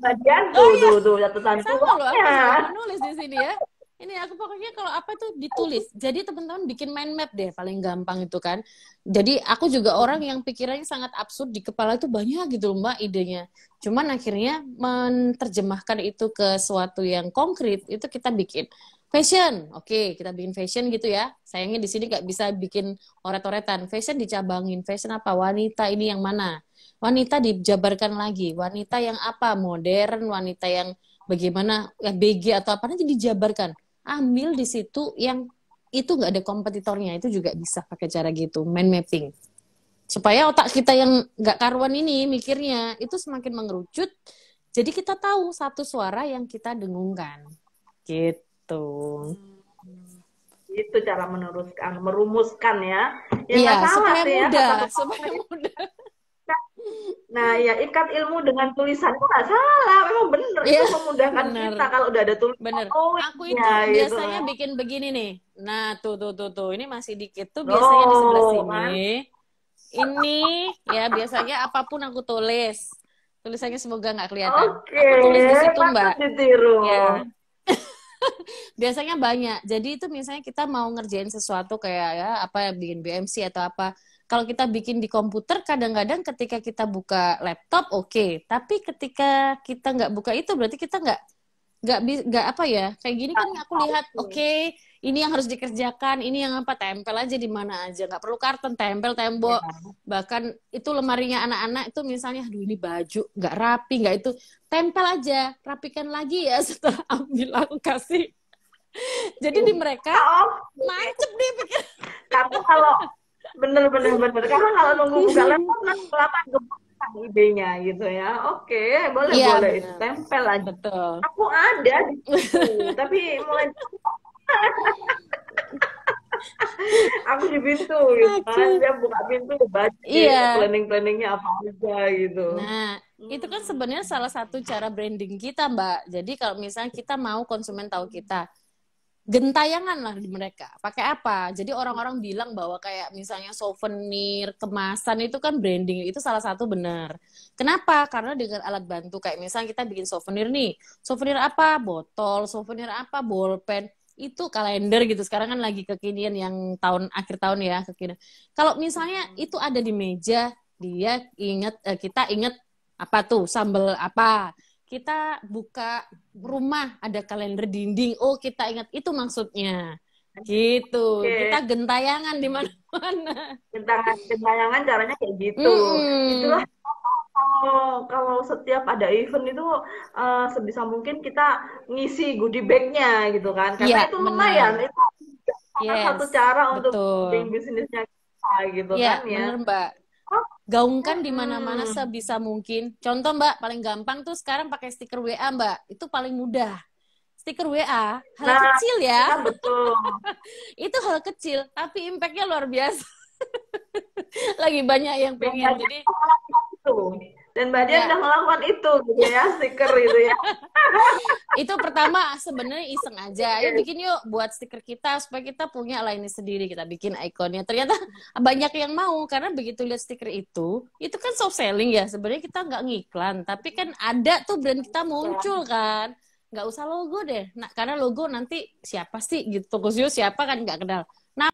bagian Oh iya, tuh catatan sama loh, aku tuanya. juga menulis di sini ya. Ini aku pokoknya kalau apa tuh ditulis. Jadi teman-teman bikin mind map deh, paling gampang itu kan. Jadi aku juga orang yang pikirannya sangat absurd di kepala itu banyak gitu loh Mbak idenya. Cuman akhirnya menerjemahkan itu ke suatu yang konkret itu kita bikin. Fashion, oke, kita bikin fashion gitu ya. Sayangnya di sini nggak bisa bikin oret-oretan. Fashion dicabangin, fashion apa? Wanita ini yang mana? Wanita dijabarkan lagi, wanita yang apa? Modern, wanita yang bagaimana ya BG atau apa nanti dijabarkan. Ambil di situ yang itu nggak ada kompetitornya, itu juga bisa pakai cara gitu, mind mapping. Supaya otak kita yang nggak karuan ini mikirnya itu semakin mengerucut, jadi kita tahu satu suara yang kita dengungkan. Gitu. Itu cara merumuskan ya. Ya Iya, nggak salah supaya sih ya mudah, kata supaya pepatah. mudah. Nah, ya ikat ilmu dengan tulisan itu nggak salah. Memang benar itu Iya, memudahkan bener. kita kalau udah ada Bener. Aku tulisannya itu gitu. biasanya bikin begini nih. Nah, tuh. Ini masih dikit tuh biasanya di sebelah Loh, sini. kan? Ini ya biasanya apapun aku tulis. Tulisannya semoga nggak kelihatan. Oke, Aku tulis di situ, patut Mbak. ditiru. Ya, biasanya banyak. Jadi itu misalnya kita mau ngerjain sesuatu kayak ya apa ya bikin BMC atau apa. Kalau kita bikin di komputer, kadang-kadang ketika kita buka laptop, oke. Tapi ketika kita nggak buka itu, berarti kita nggak apa ya kayak gini kan aku lihat oke, ini yang harus dikerjakan, ini yang apa tempel aja di mana aja, nggak perlu karton, tempel tembok. Bahkan itu lemarinya anak-anak itu misalnya aduh ini baju nggak rapi nggak itu, tempel aja, rapikan lagi ya setelah ambil aku kasih. Jadi di mereka Oh, nancep deh pikir. karena kalau bener-bener karena kalau nunggu buka laptop nanti kelamaan gebukan idenya gitu ya. Oke, boleh Iya boleh itu benar, tempel aja. betul. Aku ada di situ, tapi mulai aku di pintu gitu kan. Oke. Dia buka pintu baca Iya. planning-planningnya apa aja gitu. Nah, itu kan sebenarnya salah satu cara branding kita, Mbak. Jadi kalau misalnya kita mau konsumen tahu kita, gentayangan lah di mereka. Pakai apa? Jadi orang-orang bilang bahwa kayak misalnya souvenir, kemasan itu kan branding. Itu salah satu benar. Kenapa? Karena dengan alat bantu kayak misalnya kita bikin souvenir nih. Souvenir apa? Botol. Souvenir apa? Bolpen. Itu kalender gitu. Sekarang kan lagi kekinian yang tahun akhir tahun ya kekinian. Kalau misalnya itu ada di meja, dia ingat kita ingat apa tuh sambal apa, kita buka rumah ada kalender dinding, oh kita ingat itu maksudnya gitu, kita Oke, gentayangan di mana-mana. gentayangan caranya kayak gitu. Itulah Mm-mm. kalau setiap ada event itu sebisa mungkin kita ngisi goodie bag-nya gitu kan. Karena Iya itu lumayan, benar, itu salah satu yes cara untuk betul, branding bisnisnya kita gitu ya kan ya. bener Mbak, Oh, gaungkan di mana-mana mm-mm. sebisa mungkin. Contoh Mbak paling gampang tuh sekarang pakai stiker WA Mbak, itu paling mudah. Stiker WA hal Nah, kecil ya, ya betul. itu hal kecil tapi impactnya luar biasa. Lagi banyak yang Dan pengen, Mbak Dian jadi melakukan itu. Dan Mbak Dian ya udah melakukan itu gitu ya, stiker itu ya. itu pertama sebenarnya iseng aja. Ayo bikin yuk buat stiker kita supaya kita punya lainnya sendiri. Kita bikin ikonnya. Ternyata banyak yang mau karena begitu lihat stiker itu kan soft selling ya. Sebenarnya kita nggak ngiklan, tapi kan ada tuh brand kita muncul kan. Nggak usah logo deh. Nah, karena logo nanti siapa sih gitu. Tokusio siapa kan nggak kenal. Nah,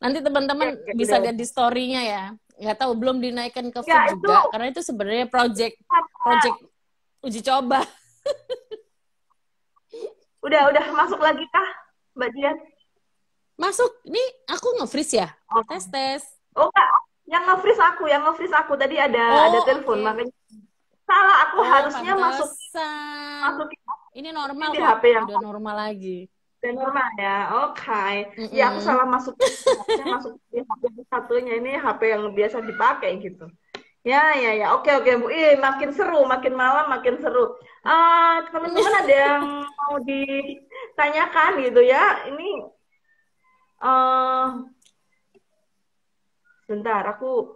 nanti teman-teman Oke, bisa udah. lihat di story-nya ya. Nggak tahu belum dinaikkan ke Ya feed itu juga karena itu sebenarnya project project uji coba. udah masuk lagi kah Mbak Dian? Masuk, nih aku nge-freeze ya. Oh, Tes tes. oh Kak, yang nge-freeze aku tadi ada Oh, telepon, oke. makanya salah aku Oh, harusnya pantesan. masukin Ini normal di kok. HP yang Udah normal lagi. normal ya. Oke. Ya aku Mm-mm. salah masukin, harusnya masuk di HP satunya, ini HP yang biasa dipakai gitu. Ya, ya, ya. Oke, oke, Bu. Makin seru, makin malam makin seru. Teman-teman ada yang mau ditanyakan gitu ya? Ini eh bentar, aku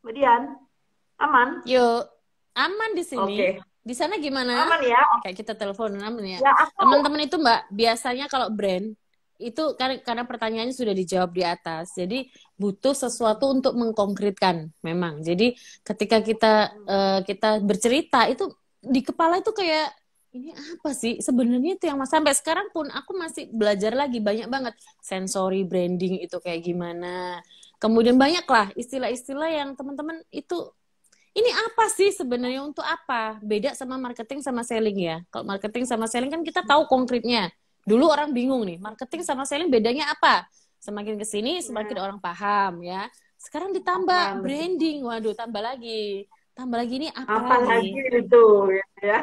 kemudian aman. Yuk, aman di sini. Oke, Di sana gimana? aman ya. Kayak kita telepon aman ya. Ya, aku Teman-teman itu Mbak, biasanya kalau brand itu karena pertanyaannya sudah dijawab di atas. Jadi butuh sesuatu untuk mengkonkretkan memang. Jadi ketika kita bercerita itu di kepala itu kayak ini apa sih? Sebenarnya itu yang sampai sekarang pun aku masih belajar lagi banyak banget sensory branding itu kayak gimana. Kemudian banyak lah istilah-istilah yang teman-teman itu ini apa sih sebenarnya untuk apa? Beda sama marketing sama selling ya. Kalau marketing sama selling kan kita tahu konkretnya. Dulu orang bingung nih, marketing sama selling bedanya apa? Semakin ke sini semakin ya, orang paham ya. Sekarang ditambah paham betul. branding. Waduh, tambah lagi. Tambah lagi ini apa Apalagi lagi? itu ya.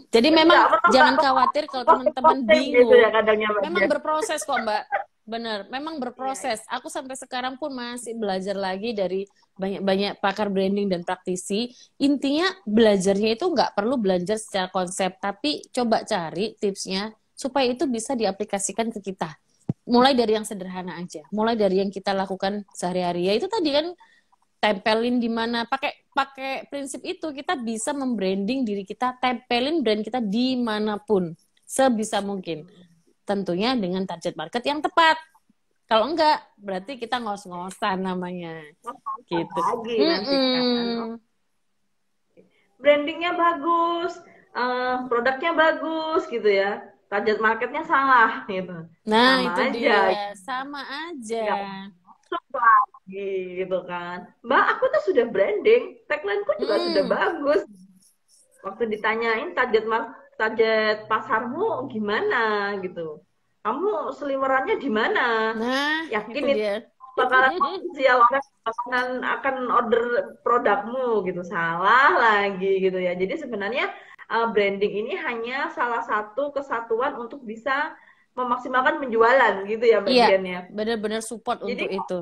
Jadi memang Enggak perlu Mbak jangan khawatir kalau teman-teman posting gitu ya bingung. kadangnya Mbak Memang dia. berproses kok, Mbak. Bener, memang Iya, iya. berproses. Aku sampai sekarang pun masih belajar lagi dari banyak-banyak pakar branding dan praktisi. Intinya belajarnya itu nggak perlu belajar secara konsep, tapi coba cari tipsnya supaya itu bisa diaplikasikan ke kita. Mulai dari yang sederhana aja, mulai dari yang kita lakukan sehari-hari. Ya itu tadi kan tempelin di mana pakai pakai prinsip itu kita bisa membranding diri kita, tempelin brand kita dimanapun sebisa mungkin, tentunya dengan target market yang tepat. Kalau enggak berarti kita ngos-ngosan namanya gitu. Lagi nanti kan. Oh, Mm-mm. brandingnya bagus, produknya bagus gitu ya. Target marketnya salah gitu. Nah Sama itu aja, dia, sama aja. nggak masuk lagi gitu kan. Mbak, aku tuh sudah branding, tagline-ku juga sudah Hmm. bagus. Waktu ditanyain target pasarmu gimana gitu. Kamu seliwerannya di mana? Nah Yakin itu itu dia. bakalan potensial orang akan order produkmu gitu. Salah lagi gitu ya. Jadi sebenarnya branding ini hanya salah satu kesatuan untuk bisa memaksimalkan penjualan gitu ya Mbak Iya, Dian ya. benar-benar support Jadi untuk itu.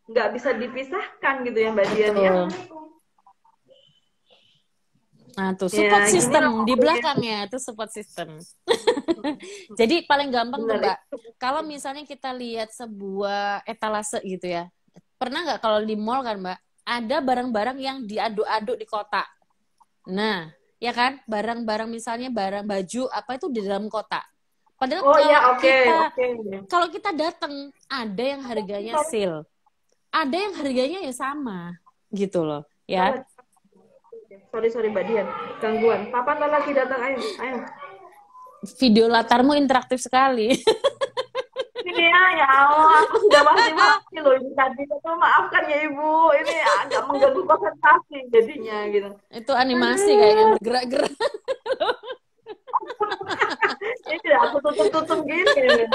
nggak bisa dipisahkan gitu ya Mbak Dian ya. Betul. Nah, tuh support Ya gini loh system di ya. belakangnya itu support system. Jadi paling gampang tuh Benar Mbak, itu. kalau misalnya kita lihat sebuah etalase gitu ya, pernah nggak kalau di mall kan Mbak, ada barang-barang yang diaduk-aduk di kotak. Nah, ya kan, barang-barang misalnya barang baju apa itu di dalam kotak. Padahal Oh ya, oke, oke. kalau kita datang ada yang harganya sale, ada yang harganya ya sama, gitu loh, ya. Sorry, sorry Mbak Dian, gangguan. Papa ntar lagi datang, ayo, ayo. Video latarmu interaktif sekali. Ini ya Allah, aku sudah mati loh ini tadi. Maafkan ya Ibu, ini agak mengganggu konsentrasi jadinya gitu. Itu animasi kayaknya Aduh, bergerak-gerak. ini aku tutup-tutup gini. Ya,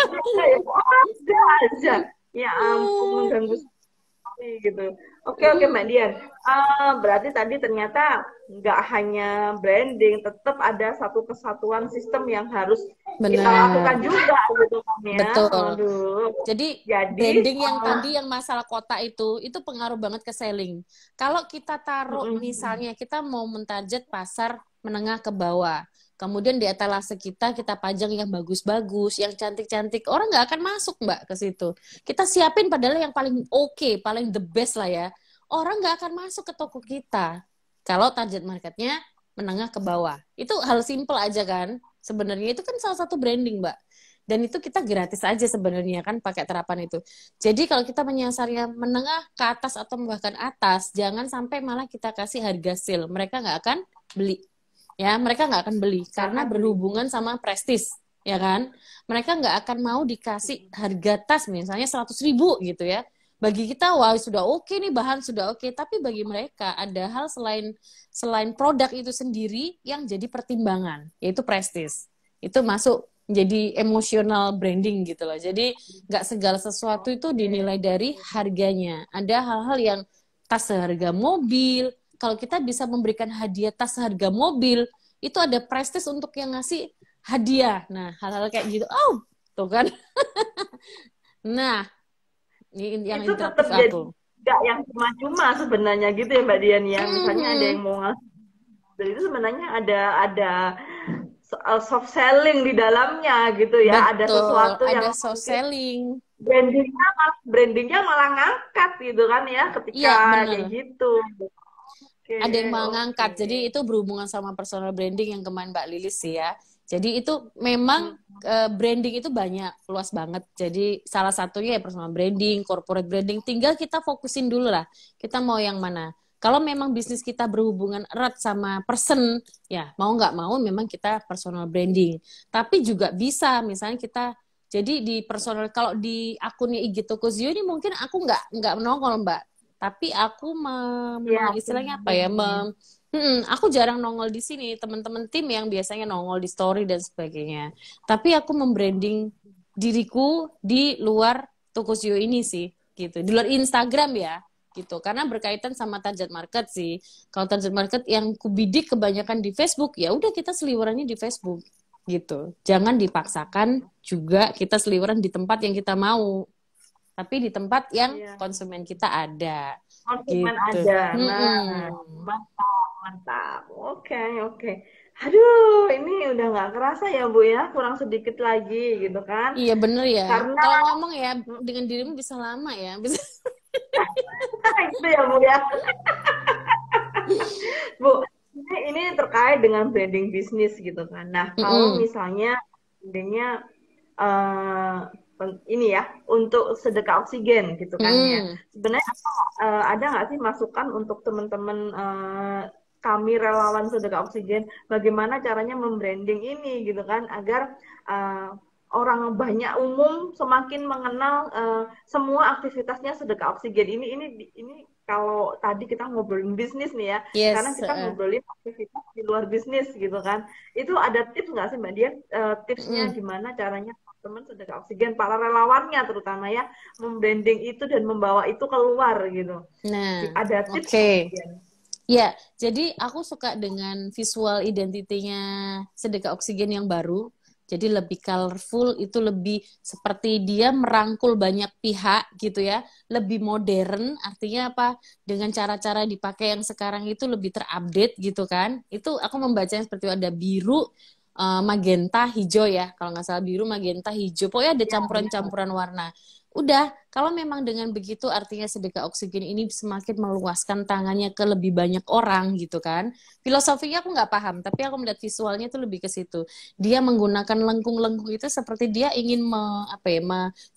ada aja. Ya ampun, mengganggu sekali gitu. Oke, oke Mbak Dian. Berarti tadi ternyata nggak hanya branding, tetap ada satu kesatuan sistem yang harus kita lakukan Benar, juga gitu kan ya. betul. Aduh. Jadi Jadi, branding yang tadi yang masalah kota itu pengaruh banget ke selling. Kalau kita taruh misalnya kita mau mentarget pasar menengah ke bawah, kemudian di etalase kita pajang yang bagus-bagus, yang cantik-cantik, orang nggak akan masuk Mbak ke situ. Kita siapin padahal yang paling oke, paling the best lah ya. Orang nggak akan masuk ke toko kita kalau target marketnya menengah ke bawah. Itu hal simple aja kan. Sebenarnya itu kan salah satu branding Mbak. Dan itu kita gratis aja sebenarnya kan pakai terapan itu. Jadi kalau kita menyasarnya menengah ke atas atau bahkan atas, jangan sampai malah kita kasih harga sale. Mereka nggak akan beli. Ya, mereka nggak akan beli karena berhubungan sama prestis, ya kan? Mereka nggak akan mau dikasih harga tas misalnya 100.000 gitu ya. Bagi kita, wah sudah oke nih, bahan sudah oke. Tapi bagi mereka ada hal selain selain produk itu sendiri yang jadi pertimbangan, yaitu prestis. Itu masuk jadi emosional branding gitu loh. Jadi nggak segala sesuatu itu dinilai dari harganya. Ada hal-hal yang tas seharga mobil. Kalau kita bisa memberikan hadiah tas seharga mobil, itu ada prestis untuk yang ngasih hadiah. Nah, hal-hal kayak gitu. Oh, tuh kan. Nah, ini yang Itu tetap interaktif jadi aku. nggak yang cuma-cuma sebenarnya gitu ya Mbak Dian ya. Misalnya ada Mhm. yang mau ngasih dan itu sebenarnya ada soft selling di dalamnya gitu ya. Ada Betul, sesuatu yang ada soft mungkin selling. brandingnya malah ngangkat gitu kan ya ketika Iya, kayak bener. gitu. Oke, Ada yang oke. mengangkat. Jadi itu berhubungan sama personal branding yang kemarin Mbak Lilis sih ya. Jadi itu memang Hmm. branding itu banyak, luas banget. Jadi salah satunya ya personal branding, corporate branding. Tinggal kita fokusin dulu lah. Kita mau yang mana. Kalau memang bisnis kita berhubungan erat sama person, ya mau nggak mau memang kita personal branding. Tapi juga bisa, misalnya kita jadi di personal, kalau di akunnya IG Tokozio ini mungkin aku nggak nongol Mbak, tapi aku Ya, istilahnya apa ya, aku jarang nongol di sini. Teman-teman tim yang biasanya nongol di story dan sebagainya. Tapi aku membranding diriku di luar Tokosio ini sih, gitu. Di luar Instagram ya, gitu. Karena berkaitan sama target market sih. Kalau target market yang kubidik kebanyakan di Facebook, ya udah kita seliwerannya di Facebook, gitu. Jangan dipaksakan juga kita seliweran di tempat yang kita mau, tapi di tempat yang ya. konsumen kita ada, Konsumen gitu. ada. Nah, mantap, mantap. Oke, oke. Aduh, ini udah nggak kerasa ya Bu ya, kurang sedikit lagi gitu kan. Iya bener ya. Karena Kalau ngomong ya dengan dirimu bisa lama ya. Bisa. itu ya Bu ya. Bu, ini terkait dengan branding bisnis gitu kan. Nah, kalau Mm-mm. misalnya brandingnya eh, ini ya untuk sedekah oksigen gitu kan ya. Mm-mm. Sebenarnya ada nggak sih masukan untuk teman-teman kami relawan sedekah oksigen bagaimana caranya membranding ini gitu kan agar eh, orang banyak umum semakin mengenal semua aktivitasnya sedekah oksigen ini kalau tadi kita ngobrolin bisnis nih ya, sekarang Yes. kita ngobrolin aktivitas di luar bisnis gitu kan. Itu ada tips nggak sih Mbak Dian? Tipsnya Mm-mm. gimana caranya teman sedekah oksigen, para relawannya terutama ya, membranding itu dan membawa itu keluar gitu. Nah, Ada tips oke. nggak Mbak Dian? Ya, jadi aku suka dengan visual identitinya sedekah oksigen yang baru. Jadi lebih colorful, itu lebih seperti dia merangkul banyak pihak gitu ya. Lebih modern, artinya apa? Dengan cara-cara dipakai yang sekarang itu lebih terupdate gitu kan. Itu aku membacanya seperti ada biru, magenta, hijau ya. Kalau nggak salah biru, magenta, hijau. Pokoknya ada Ya, ya. campuran-campuran warna. Udah, kalau memang dengan begitu artinya sedekah oksigen ini semakin meluaskan tangannya ke lebih banyak orang gitu kan. Filosofinya aku nggak paham, tapi aku melihat visualnya itu lebih ke situ. Dia menggunakan lengkung-lengkung itu seperti dia ingin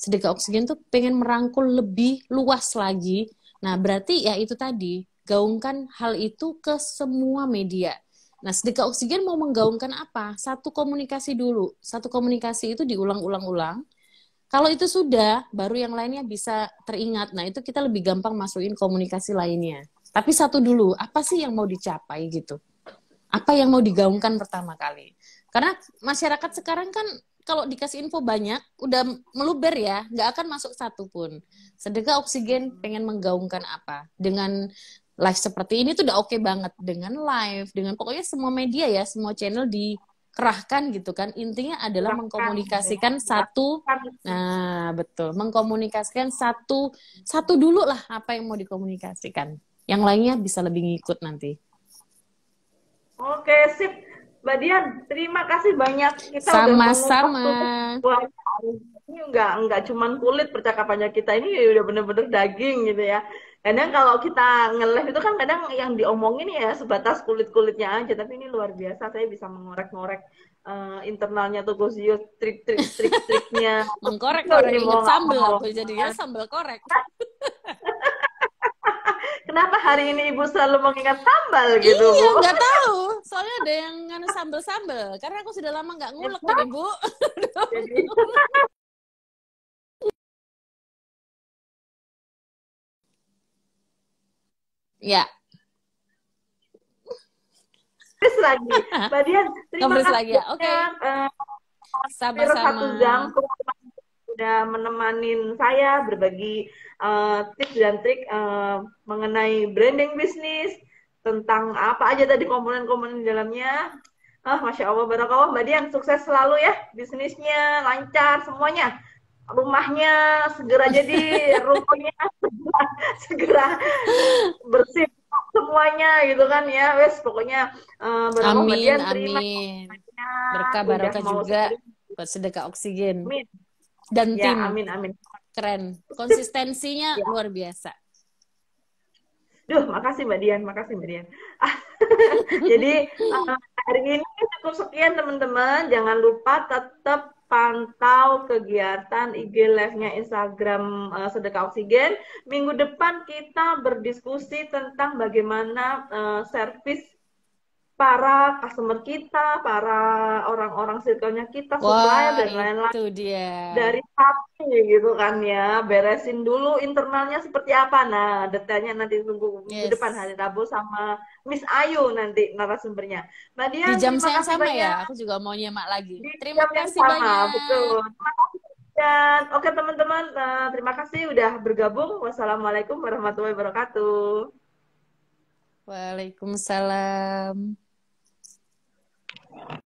sedekah oksigen tuh pengen merangkul lebih luas lagi. Nah, berarti ya itu tadi, gaungkan hal itu ke semua media. Nah, sedekah oksigen mau menggaungkan apa? Satu komunikasi dulu. Satu komunikasi itu diulang-ulang-ulang, kalau itu sudah, baru yang lainnya bisa teringat. Nah, itu kita lebih gampang masukin komunikasi lainnya. Tapi satu dulu, apa sih yang mau dicapai gitu? Apa yang mau digaungkan pertama kali? Karena masyarakat sekarang kan kalau dikasih info banyak, udah meluber ya, nggak akan masuk satu pun. Sedekah oksigen pengen menggaungkan apa? Dengan live seperti ini tuh udah oke banget. Dengan live, dengan pokoknya semua media ya, semua channel dikerahkan gitu kan. Intinya adalah Silahkan gitu ya. mengkomunikasikan satu. Silahkan. Nah, betul. Mengkomunikasikan satu dulu lah apa yang mau dikomunikasikan. Yang lainnya bisa lebih ngikut nanti. Oke, sip. Mbak Dian, terima kasih banyak. Kita udah mengupas Sama-sama. tuh banyak. Ini nggak cuman kulit percakapannya kita ini udah bener-bener daging gitu ya. Kadang kalau kita nge-live itu kan kadang yang diomongin ya sebatas kulit-kulitnya aja, tapi ini luar biasa. Saya bisa mengorek-ngorek internalnya Togosio, trik-triknya. Mengkorek-korek, Ini mau inget nggak sambel mau. aku jadinya sambel korek. Kenapa hari ini Ibu selalu mengingat sambal gitu, Iya, Bu? nggak tahu. Soalnya ada yang nganu sambel-sambel. Karena aku sudah lama nggak ngulek ini, Bu. Jadi Ya, Terus lagi, Mbak Dian, terima nge kasih lagi ya. Oke. banyak. hampir Sama-sama. 1 jam sudah menemanin saya berbagi tips dan trik mengenai branding bisnis, tentang apa aja tadi komponen-komponen di dalamnya. Masya Allah, barakallah Mbak Dian, sukses selalu ya, bisnisnya lancar semuanya, rumahnya segera jadi, rukonya segera bersih semuanya gitu kan ya, wes pokoknya barakallah Mbak Amin, Dian, terima amin. kasih Berkah udah barokah mau juga sharing. buat sedekah oksigen. Amin. Dan Ya, tim, amin amin. keren. Konsistensinya Ya. luar biasa. Duh, makasih Mbak Dian, makasih Mbak Dian. Jadi hari ini cukup sekian teman-teman. Jangan lupa tetap pantau kegiatan IG Live-nya Instagram Sedekah Oksigen. Minggu depan kita berdiskusi tentang bagaimana servis para customer kita, para orang-orang circle-nya kita, supplier Wah, dan lain-lain. itu dia. Dari hati gitu kan ya, beresin dulu internalnya seperti apa. Nah, detailnya nanti tunggu minggu depan Yes. hari Rabu sama Miss Ayu nanti narasumbernya. Mbak Di Dian, jam terima yang kasih sama ya, banyak aku juga mau nyemak lagi. di Terima jam yang kasih sama, banyak. betul. Terima kasih dan oke teman-teman, terima kasih udah bergabung. Wassalamualaikum warahmatullahi wabarakatuh. Waalaikumsalam.